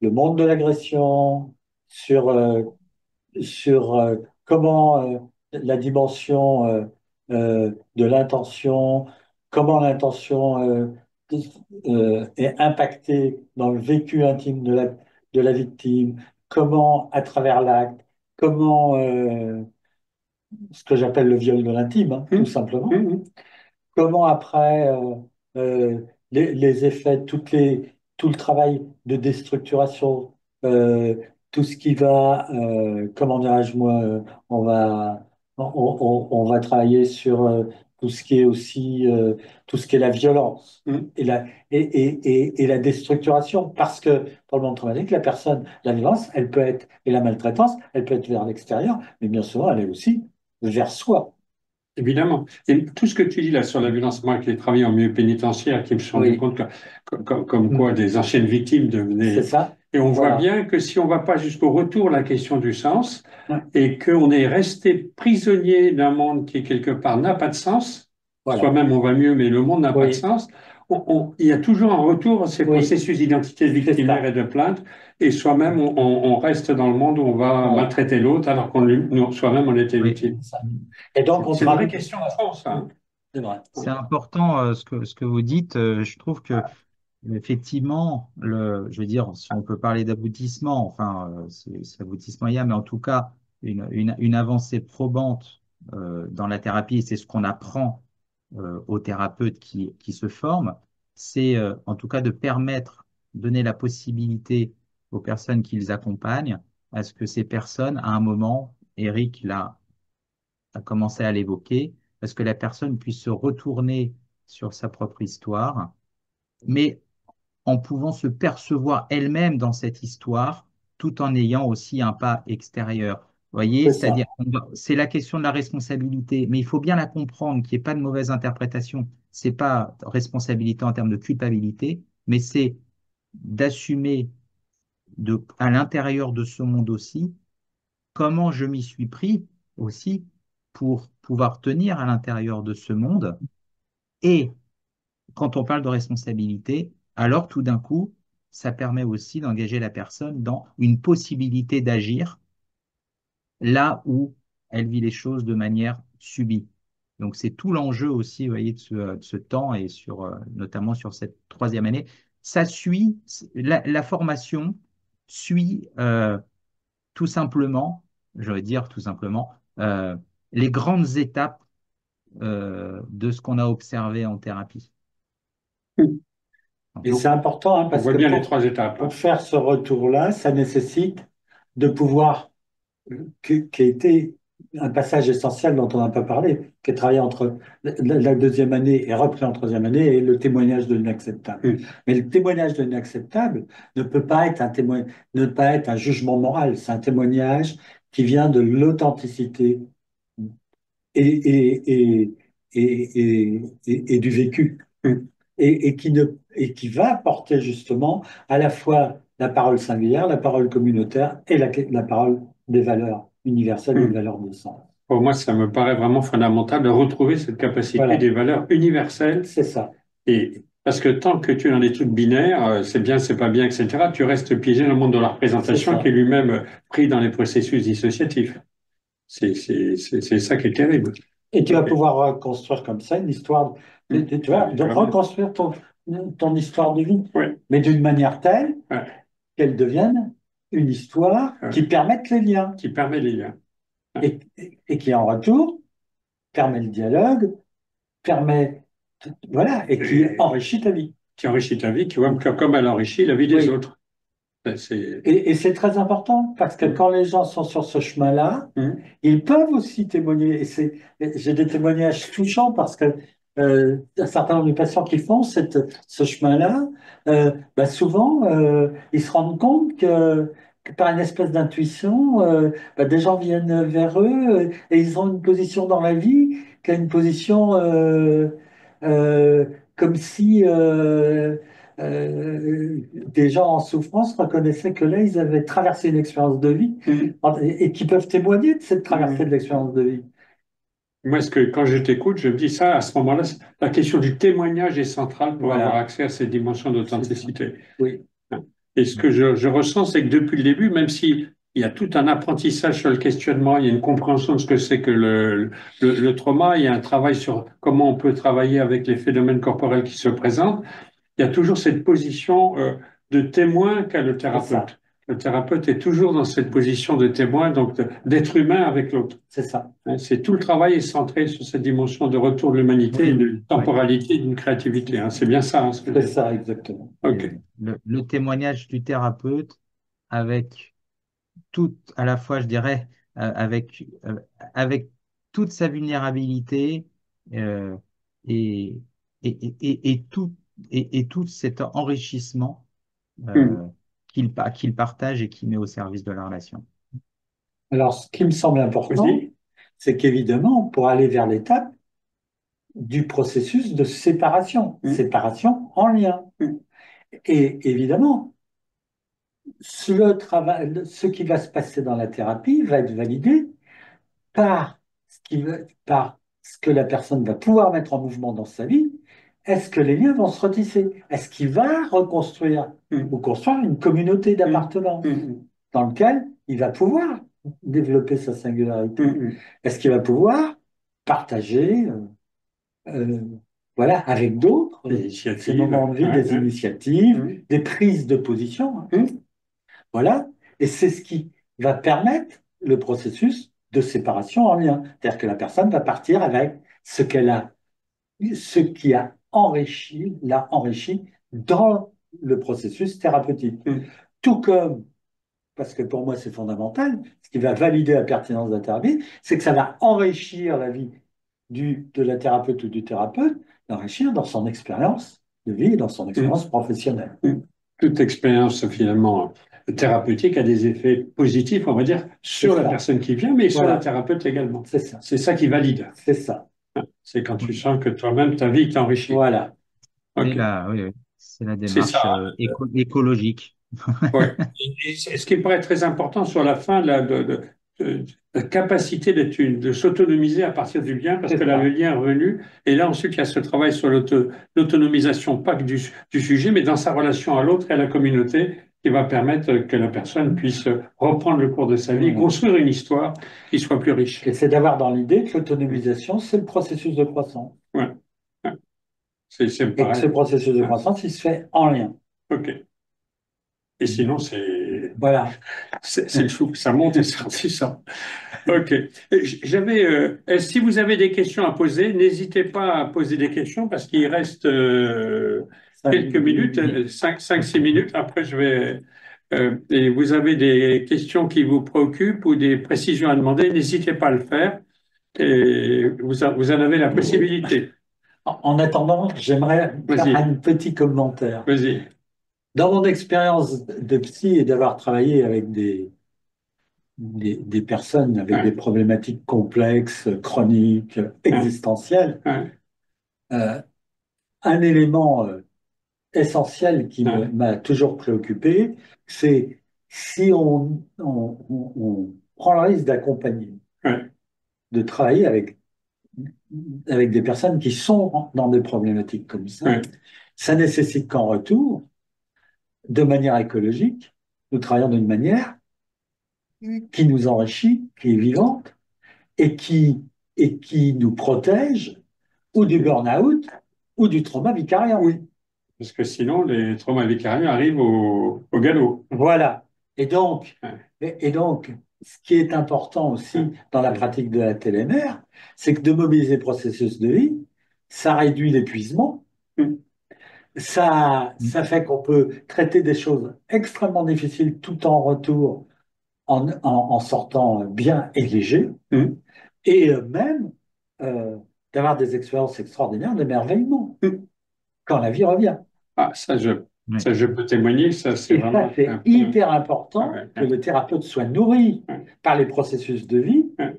le monde de l'agression, sur, comment la dimension de l'intention, comment l'intention est impactée dans le vécu intime de la victime, comment, à travers l'acte, comment ce que j'appelle le viol de l'intime, hein, tout simplement. Comment après les effets, tout le travail de déstructuration, euh, tout ce qui va, comment dirais-je moi, on va travailler sur tout ce qui est aussi, tout ce qui est la violence et la déstructuration, parce que dans le monde traumatique, la personne, la violence, elle peut être, et la maltraitance, elle peut être vers l'extérieur, mais bien souvent, elle est aussi vers soi. Évidemment. Et tout ce que tu dis là sur la violence, moi qui ai travaillé en milieu pénitentiaire, qui me suis rendu Oui, compte comme quoi des anciennes victimes c'est devenaient. ça. Et on voit Voilà. bien que si on ne va pas jusqu'au retour de la question du sens, Ouais. et qu'on est resté prisonnier d'un monde qui, quelque part, n'a pas de sens, Voilà. soi-même on va mieux, mais le monde n'a pas de Oui, sens, il y a toujours un retour à ces oui, processus d'identité c'est victimaire ça. et de plainte, et soi-même on reste dans le monde où on va Voilà. maltraiter l'autre alors soi-même on était Oui. victime. C'est ça. Et donc, on C'est une vraie travaille. question de fond, ça, hein. C'est vrai. C'est important ce que vous dites. Je trouve que effectivement, je veux dire, si on peut parler d'aboutissement, enfin, c'est aboutissement il y a, mais en tout cas, une avancée probante dans la thérapie, et c'est ce qu'on apprend aux thérapeutes qui se forment, c'est en tout cas de permettre, donner la possibilité aux personnes qu'ils accompagnent à ce que ces personnes, à un moment, Eric l'a a commencé à l'évoquer, à ce que la personne puisse se retourner sur sa propre histoire, mais en pouvant se percevoir elle-même dans cette histoire, tout en ayant aussi un pas extérieur. Vous voyez, C'est c'est-à-dire, ça. c'est la question de la responsabilité, mais il faut bien la comprendre, qu'il n'y ait pas de mauvaise interprétation. C'est pas responsabilité en termes de culpabilité, mais c'est d'assumer à l'intérieur de ce monde aussi comment je m'y suis pris aussi pour pouvoir tenir à l'intérieur de ce monde. Et quand on parle de responsabilité, alors tout d'un coup, ça permet aussi d'engager la personne dans une possibilité d'agir là où elle vit les choses de manière subie. Donc c'est tout l'enjeu aussi, vous voyez, de ce temps et notamment sur cette troisième année. Ça suit, la formation suit tout simplement, je veux dire tout simplement, les grandes étapes de ce qu'on a observé en thérapie. Et Donc, c'est important, hein, on parce voit que bien les trois étapes, pour hein. faire ce retour-là, ça nécessite de pouvoir, qui a été un passage essentiel dont on n'a pas parlé, qui est travaillé entre la deuxième année et repris en troisième année, et le témoignage de l'inacceptable. Mm. Mais le témoignage de l'inacceptable ne peut pas être ne peut pas être un jugement moral. C'est un témoignage qui vient de l'authenticité et, et du vécu. Mm. Et qui va apporter justement à la fois la parole singulière, la parole communautaire et la parole des valeurs universelles, des Mm. valeurs de sens. Pour moi, ça me paraît vraiment fondamental de retrouver cette capacité Voilà, des valeurs universelles. c'est ça. Et parce que tant que tu es dans des trucs binaires, c'est bien, c'est pas bien, etc., tu restes piégé dans le monde de la C'est représentation qui est ça. lui-même pris dans les processus dissociatifs. C'est ça qui est terrible. Et tu vas Ok. pouvoir reconstruire comme ça une histoire, Mm. tu vois, de Vraiment. reconstruire ton histoire de vie, Oui. mais d'une manière telle Ouais. qu'elle devienne une histoire Ouais. qui permette les liens Qui permet les liens. Ouais. et qui, en retour, permet le dialogue, permet, voilà, et qui Et enrichit ta vie. qui enrichit ta vie, qui voit comme elle enrichit la vie des Oui. autres. C'est. Et c'est très important parce que Mm. quand les gens sont sur ce chemin-là, Mm. ils peuvent aussi témoigner. J'ai des témoignages touchants parce que un certain nombre de patients qui font ce chemin-là, bah souvent, ils se rendent compte que par une espèce d'intuition, bah des gens viennent vers eux et ils ont une position dans la vie qui a une position euh, comme si des gens en souffrance reconnaissaient que là, ils avaient traversé une expérience de vie Mm. et qui peuvent témoigner de cette traversée Mm. de l'expérience de vie. Moi, quand je t'écoute, je me dis ça, à ce moment-là, la question du témoignage est centrale pour avoir Voilà, accès à cette dimension c'est ça. d'authenticité. Oui, Et ce que je ressens, c'est que depuis le début, même si il y a tout un apprentissage sur le questionnement, il y a une compréhension de ce que c'est que le trauma, il y a un travail sur comment on peut travailler avec les phénomènes corporels qui se présentent, il y a toujours cette position de témoin qu'a le c'est ça. thérapeute. Le thérapeute est toujours dans cette position de témoin, donc d'être humain avec l'autre. C'est ça. Hein, c'est tout le travail est centré sur cette dimension de retour de l'humanité, Oui, d'une oui. temporalité, d'une créativité. Hein. C'est bien ça, hein, ce que je C'est dis. ça, exactement. OK. Le témoignage du thérapeute avec tout, à la fois, je dirais, avec toute sa vulnérabilité euh, et, et tout, et tout cet enrichissement Hmm. qu'il partage et qu'il met au service de la relation. Alors, ce qui me semble important, Vas-y. c'est qu'évidemment, pour aller vers l'étape du processus de séparation, Hmm. séparation en lien. Hmm. Et évidemment, le travail, ce qui va se passer dans la thérapie va être validé par par ce que la personne va pouvoir mettre en mouvement dans sa vie. Est-ce que les liens vont se retisser? Est-ce qu'il va reconstruire Hmm. ou construire une communauté Hmm. d'appartenance Hmm. dans laquelle il va pouvoir développer sa singularité? Hmm. Est-ce qu'il va pouvoir partager euh, voilà, avec d'autres ces Initiative. moments de vie, Ouais, des ouais. initiatives, Hmm. des prises de position, hein? Hmm. Voilà. Et c'est ce qui va permettre le processus de séparation en lien. C'est-à-dire que la personne va partir avec ce qu'elle a, ce qui a enrichi, l'a enrichi dans le processus thérapeutique. Hmm. Tout comme, parce que pour moi c'est fondamental, ce qui va valider la pertinence de la thérapie, c'est que ça va enrichir la vie de la thérapeute ou du thérapeute, l'enrichir dans son expérience de vie et dans son Hmm. expérience professionnelle. Hmm. Toute expérience finalement thérapeutique a des effets positifs, on va dire, C'est sur la ça. personne qui vient, mais sur le Voilà. thérapeute également. C'est ça. C'est ça qui valide. C'est ça. C'est quand tu Oui. sens que toi-même, ta vie t'enrichit. Voilà. OK. Oui, oui, c'est la C'est ça. démarche écologique. Ouais. Et ce qui me paraît très important sur la fin, la capacité de s'autonomiser à partir du lien, parce que C'est là, le ça. lien est revenu. Et là, ensuite, il y a ce travail sur l'autonomisation, pas que du sujet, mais dans sa relation à l'autre et à la communauté, qui va permettre que la personne puisse reprendre le cours de sa vie, Voilà. construire une histoire qui soit plus riche. Et c'est d'avoir dans l'idée que l'autonomisation, c'est le processus de croissance. Ouais. Ouais. C'est Et que ce pareil. processus de Ouais. croissance, il se fait en lien. OK. Et sinon, Voilà. c'est le chou, ça monte et ça redescend. Ok. J'avais, si vous avez des questions à poser, n'hésitez pas à poser des questions parce qu'il reste quelques minutes, 6 minutes. Après, et vous avez des questions qui vous préoccupent ou des précisions à demander, n'hésitez pas à le faire et vous en avez la possibilité. En attendant, j'aimerais faire Vas-y, un petit commentaire. vas-y. Dans mon expérience de psy et d'avoir travaillé avec des personnes avec des Ouais, problématiques complexes, chroniques, ouais, existentielles, ouais, euh, un élément essentiel qui ouais, m'a toujours préoccupé, c'est si on prend le risque d'accompagner, ouais, de travailler avec des personnes qui sont dans des problématiques comme ouais, ça nécessite qu'en retour, de manière écologique, nous travaillons d'une manière qui nous enrichit, qui est vivante et qui nous protège ou du burn-out ou du trauma vicariant. oui. Parce que sinon, les traumas vicarieux arrivent au galop. Voilà. Et donc, Ouais, et donc, ce qui est important ouais, aussi dans la pratique de la TLMR, c'est que de mobiliser le processus de vie, ça réduit l'épuisement, ouais. ça fait qu'on peut traiter des choses extrêmement difficiles tout en retour, en sortant bien et léger, Mm. et même euh, d'avoir des expériences extraordinaires d'émerveillement Mm. quand la vie revient. Ah, Oui. ça, je peux témoigner, ça, c'est Et ça, vraiment c'est un point. hyper Ah important ouais, que ouais, le thérapeute soit nourri ouais, par les processus de vie, ouais.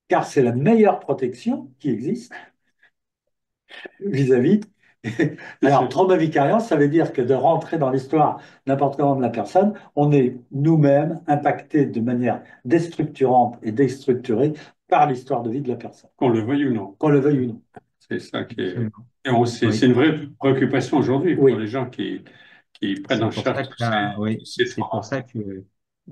car c'est la meilleure protection qui existe vis-à-vis. C'est Alors, ça. trauma vicariant, ça veut dire que de rentrer dans l'histoire n'importe comment de la personne, on est nous-mêmes impactés de manière déstructurante et déstructurée par l'histoire de vie de la personne, Qu'on le veuille ou non. qu'on le veuille ou non. C'est ça qui est. Absolument. C'est Oui. une vraie préoccupation aujourd'hui pour Oui, les gens qui prennent C'est en pour charge ça que là, oui, tous ces c'est pour traumas. ça que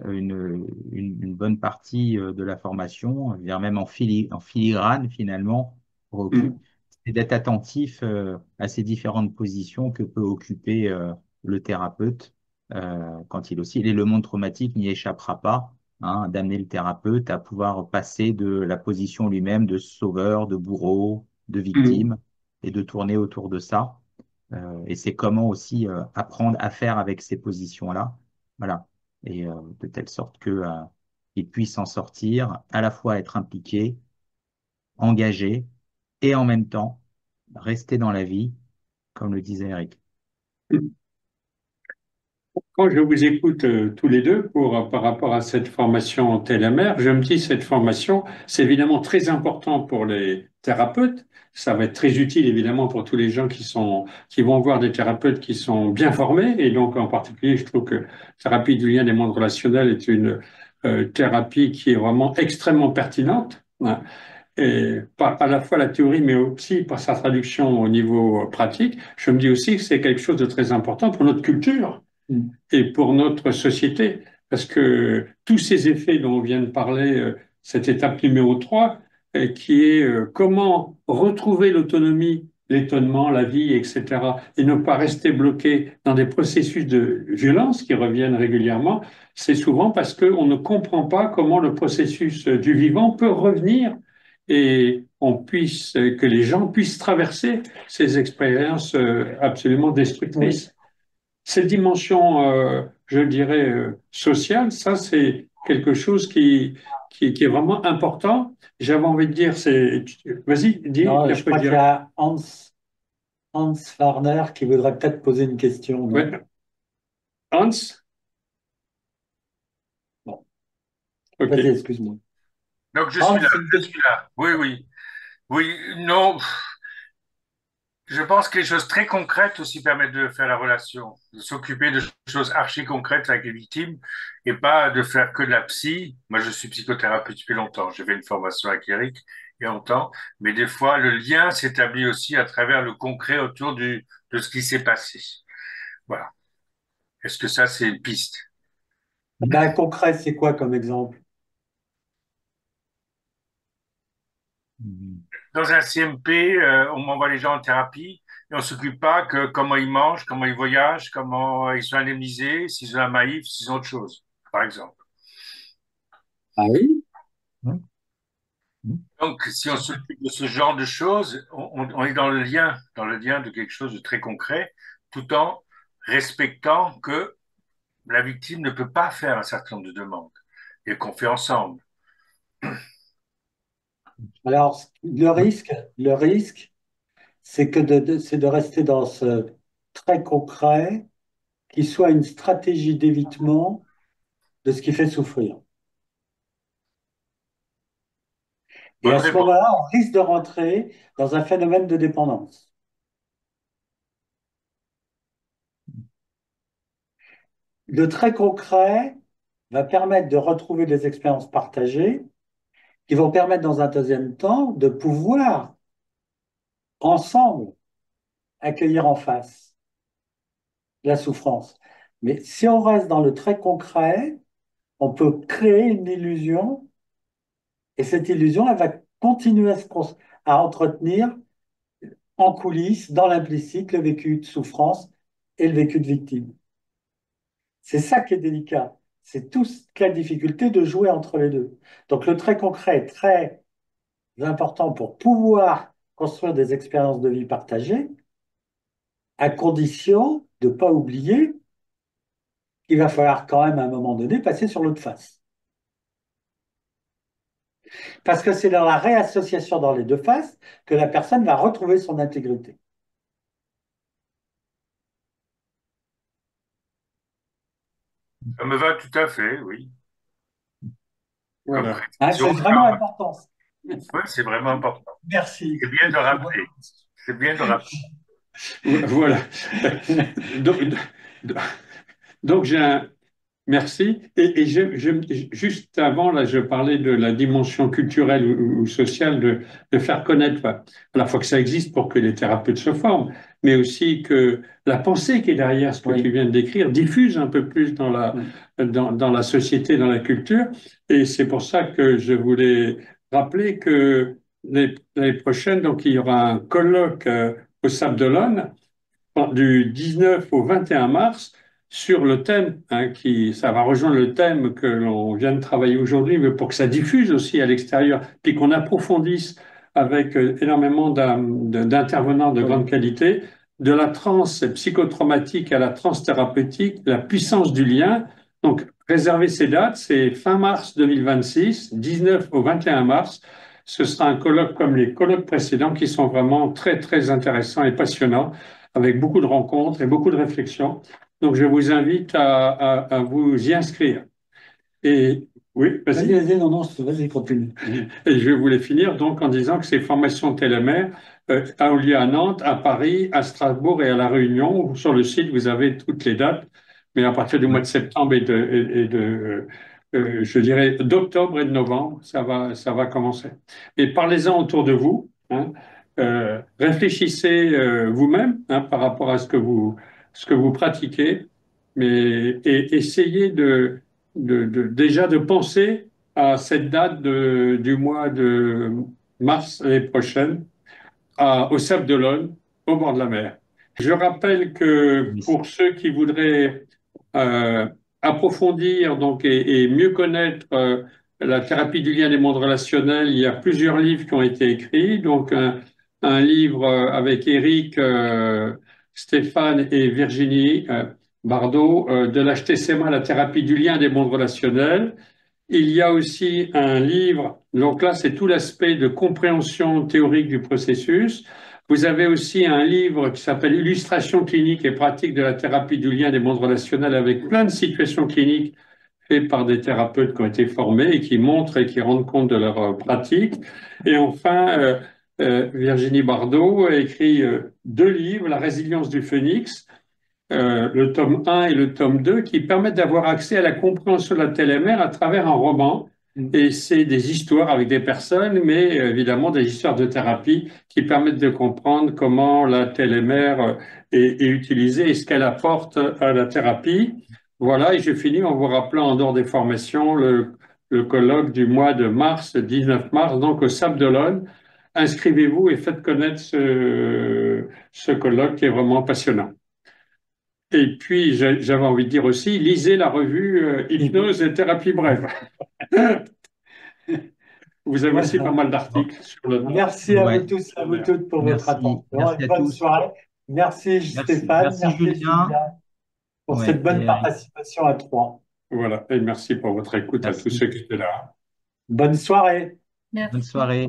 une bonne partie de la formation, je veux dire même en filigrane finalement, Mm. c'est d'être attentif à ces différentes positions que peut occuper le thérapeute quand il oscille. Et le monde traumatique n'y échappera pas, hein, d'amener le thérapeute à pouvoir passer de la position lui-même de sauveur, de bourreau, de Mm. victime, et de tourner autour de ça. Et c'est comment aussi apprendre à faire avec ces positions-là. Voilà. Et de telle sorte que il puisse s'en sortir, à la fois être impliqué, engagé, et en même temps rester dans la vie, comme le disait Eric. Quand je vous écoute tous les deux par rapport à cette formation TLMR, je me dis cette formation, c'est évidemment très important pour les thérapeutes. Ça va être très utile évidemment pour tous les gens qui vont voir des thérapeutes qui sont bien formés. Et donc en particulier, je trouve que thérapie du lien des mondes relationnels est une thérapie qui est vraiment extrêmement pertinente, hein, et par à la fois la théorie, mais aussi par sa traduction au niveau pratique. Je me dis aussi que c'est quelque chose de très important pour notre culture et pour notre société, parce que tous ces effets dont on vient de parler, cette étape numéro 3, qui est comment retrouver l'autonomie, l'étonnement, la vie, etc., et ne pas rester bloqué dans des processus de violence qui reviennent régulièrement, c'est souvent parce qu'on ne comprend pas comment le processus du vivant peut revenir et que les gens puissent traverser ces expériences absolument Oui. destructrices. Cette dimension, je dirais, sociale, ça, c'est quelque chose qui est vraiment important. J'avais envie de dire, vas-y, dis, et Non, je après je crois qu'il y dirais. a Hans Farner qui voudrait peut-être poser une question, non? Ouais. Hans? Bon, vas-y, OK. excuse-moi. Donc, je suis Hans, là, c'est une je question. suis là. Oui, oui. Oui, non, je pense que les choses très concrètes aussi permettent de faire la relation, de s'occuper de choses archi concrètes avec les victimes et pas de faire que de la psy. Moi, je suis psychothérapeute depuis longtemps. J'ai fait une formation avec Eric il y a longtemps, mais des fois, le lien s'établit aussi à travers le concret autour de ce qui s'est passé. Voilà. Est-ce que ça, c'est une piste? Ben, concret, c'est quoi comme exemple? Mhm. Dans un CMP, on m'envoie les gens en thérapie et on s'occupe pas que comment ils mangent, comment ils voyagent, comment ils sont indemnisés, s'ils ont un maïf, s'ils ont autre chose, par exemple. Ah oui? Ouais. Mhm. Donc, si on s'occupe de ce genre de choses, on est dans le lien de quelque chose de très concret, tout en respectant que la victime ne peut pas faire un certain nombre de demandes et qu'on fait ensemble. Alors, le risque, c'est c'est de rester dans ce très concret qui soit une stratégie d'évitement de ce qui fait souffrir. Et Bonne à ce réponse. moment-là, on risque de rentrer dans un phénomène de dépendance. Le très concret va permettre de retrouver des expériences partagées qui vont permettre dans un deuxième temps de pouvoir ensemble accueillir en face la souffrance. Mais si on reste dans le très concret, on peut créer une illusion et cette illusion, elle va continuer à entretenir en coulisses, dans l'implicite, le vécu de souffrance et le vécu de victime. C'est ça qui est délicat. C'est toute la difficulté de jouer entre les deux. Donc le très concret est très important pour pouvoir construire des expériences de vie partagées, à condition de ne pas oublier qu'il va falloir quand même à un moment donné passer sur l'autre face. Parce que c'est dans la réassociation dans les deux faces que la personne va retrouver son intégrité. Ça me va tout à fait, oui. Comme Voilà. Hein, précision. c'est vraiment important. Oui, c'est vraiment important. Merci. C'est bien de rappeler. C'est bien de rappeler. Voilà. Donc, donc j'ai un, merci. Et juste avant, là, je parlais de la dimension culturelle ou sociale de faire connaître, à la fois que ça existe pour que les thérapeutes se forment, mais aussi que la pensée qui est derrière ce que tu Oui. viens de décrire diffuse un peu plus dans la société, dans la culture. Et c'est pour ça que je voulais rappeler que l'année prochaine, donc, il y aura un colloque au Sable d'Olonne du 19 au 21 mars sur le thème, hein, ça va rejoindre le thème que l'on vient de travailler aujourd'hui, mais pour que ça diffuse aussi à l'extérieur, puis qu'on approfondisse avec énormément d'intervenants de grande qualité, de la transe psychotraumatique à la transe thérapeutique, la puissance du lien. Donc, réservez ces dates, c'est fin mars 2026, 19 au 21 mars. Ce sera un colloque comme les colloques précédents qui sont vraiment très, très intéressants et passionnants, avec beaucoup de rencontres et beaucoup de réflexions. Donc, je vous invite à vous y inscrire. Et oui, Vas-y, vas-y. vas-y, non, non, vas-y, continue. Et je voulais finir donc en disant que ces formations télémères ont lieu à Nantes, à Paris, à Strasbourg et à La Réunion. Sur le site, vous avez toutes les dates, mais à partir du mois Ouais. de septembre je dirais, d'octobre et de novembre, ça va commencer. Et parlez-en autour de vous, hein. Réfléchissez vous-même, hein, par rapport à ce que vous pratiquez, et essayez déjà de penser à cette date du mois de mars l'année prochaine, au Sable d'Olonne, au bord de la mer. Je rappelle que Oui. pour ceux qui voudraient euh, approfondir donc, et mieux connaître la thérapie du lien des mondes relationnels, il y a plusieurs livres qui ont été écrits. Donc un livre avec Eric, Stéphane et Virginie Bardot, de l'HTCMA, la thérapie du lien des mondes relationnels. Il y a aussi un livre, donc là c'est tout l'aspect de compréhension théorique du processus. Vous avez aussi un livre qui s'appelle Illustration clinique et pratique de la thérapie du lien des mondes relationnels avec plein de situations cliniques faites par des thérapeutes qui ont été formés et qui montrent et qui rendent compte de leur pratique. Et enfin, Virginie Bardot a écrit deux livres, La résilience du phénix, le tome 1 et le tome 2, qui permettent d'avoir accès à la compréhension de la télémère à travers un roman. Et c'est des histoires avec des personnes, mais évidemment des histoires de thérapie qui permettent de comprendre comment la télémère est utilisée et ce qu'elle apporte à la thérapie. Voilà, et je finis en vous rappelant en dehors des formations le colloque du mois de mars, 19 mars, donc au Sable d'Olonne. Inscrivez-vous et faites connaître ce colloque qui est vraiment passionnant. Et puis, j'avais envie de dire aussi, lisez la revue Hypnose et thérapie brève. Vous avez aussi pas Voilà. mal Bon. d'articles sur le Merci à vous Ouais. tous, à vous toutes pour votre Merci. attention et Merci à bonne tous. soirée. Merci Merci. Stéphane, Merci merci Julien. Julien pour Ouais. cette bonne Et participation à trois. Voilà, et merci pour votre écoute à tous merci. ceux qui étaient là. Bonne soirée. Bonne soirée.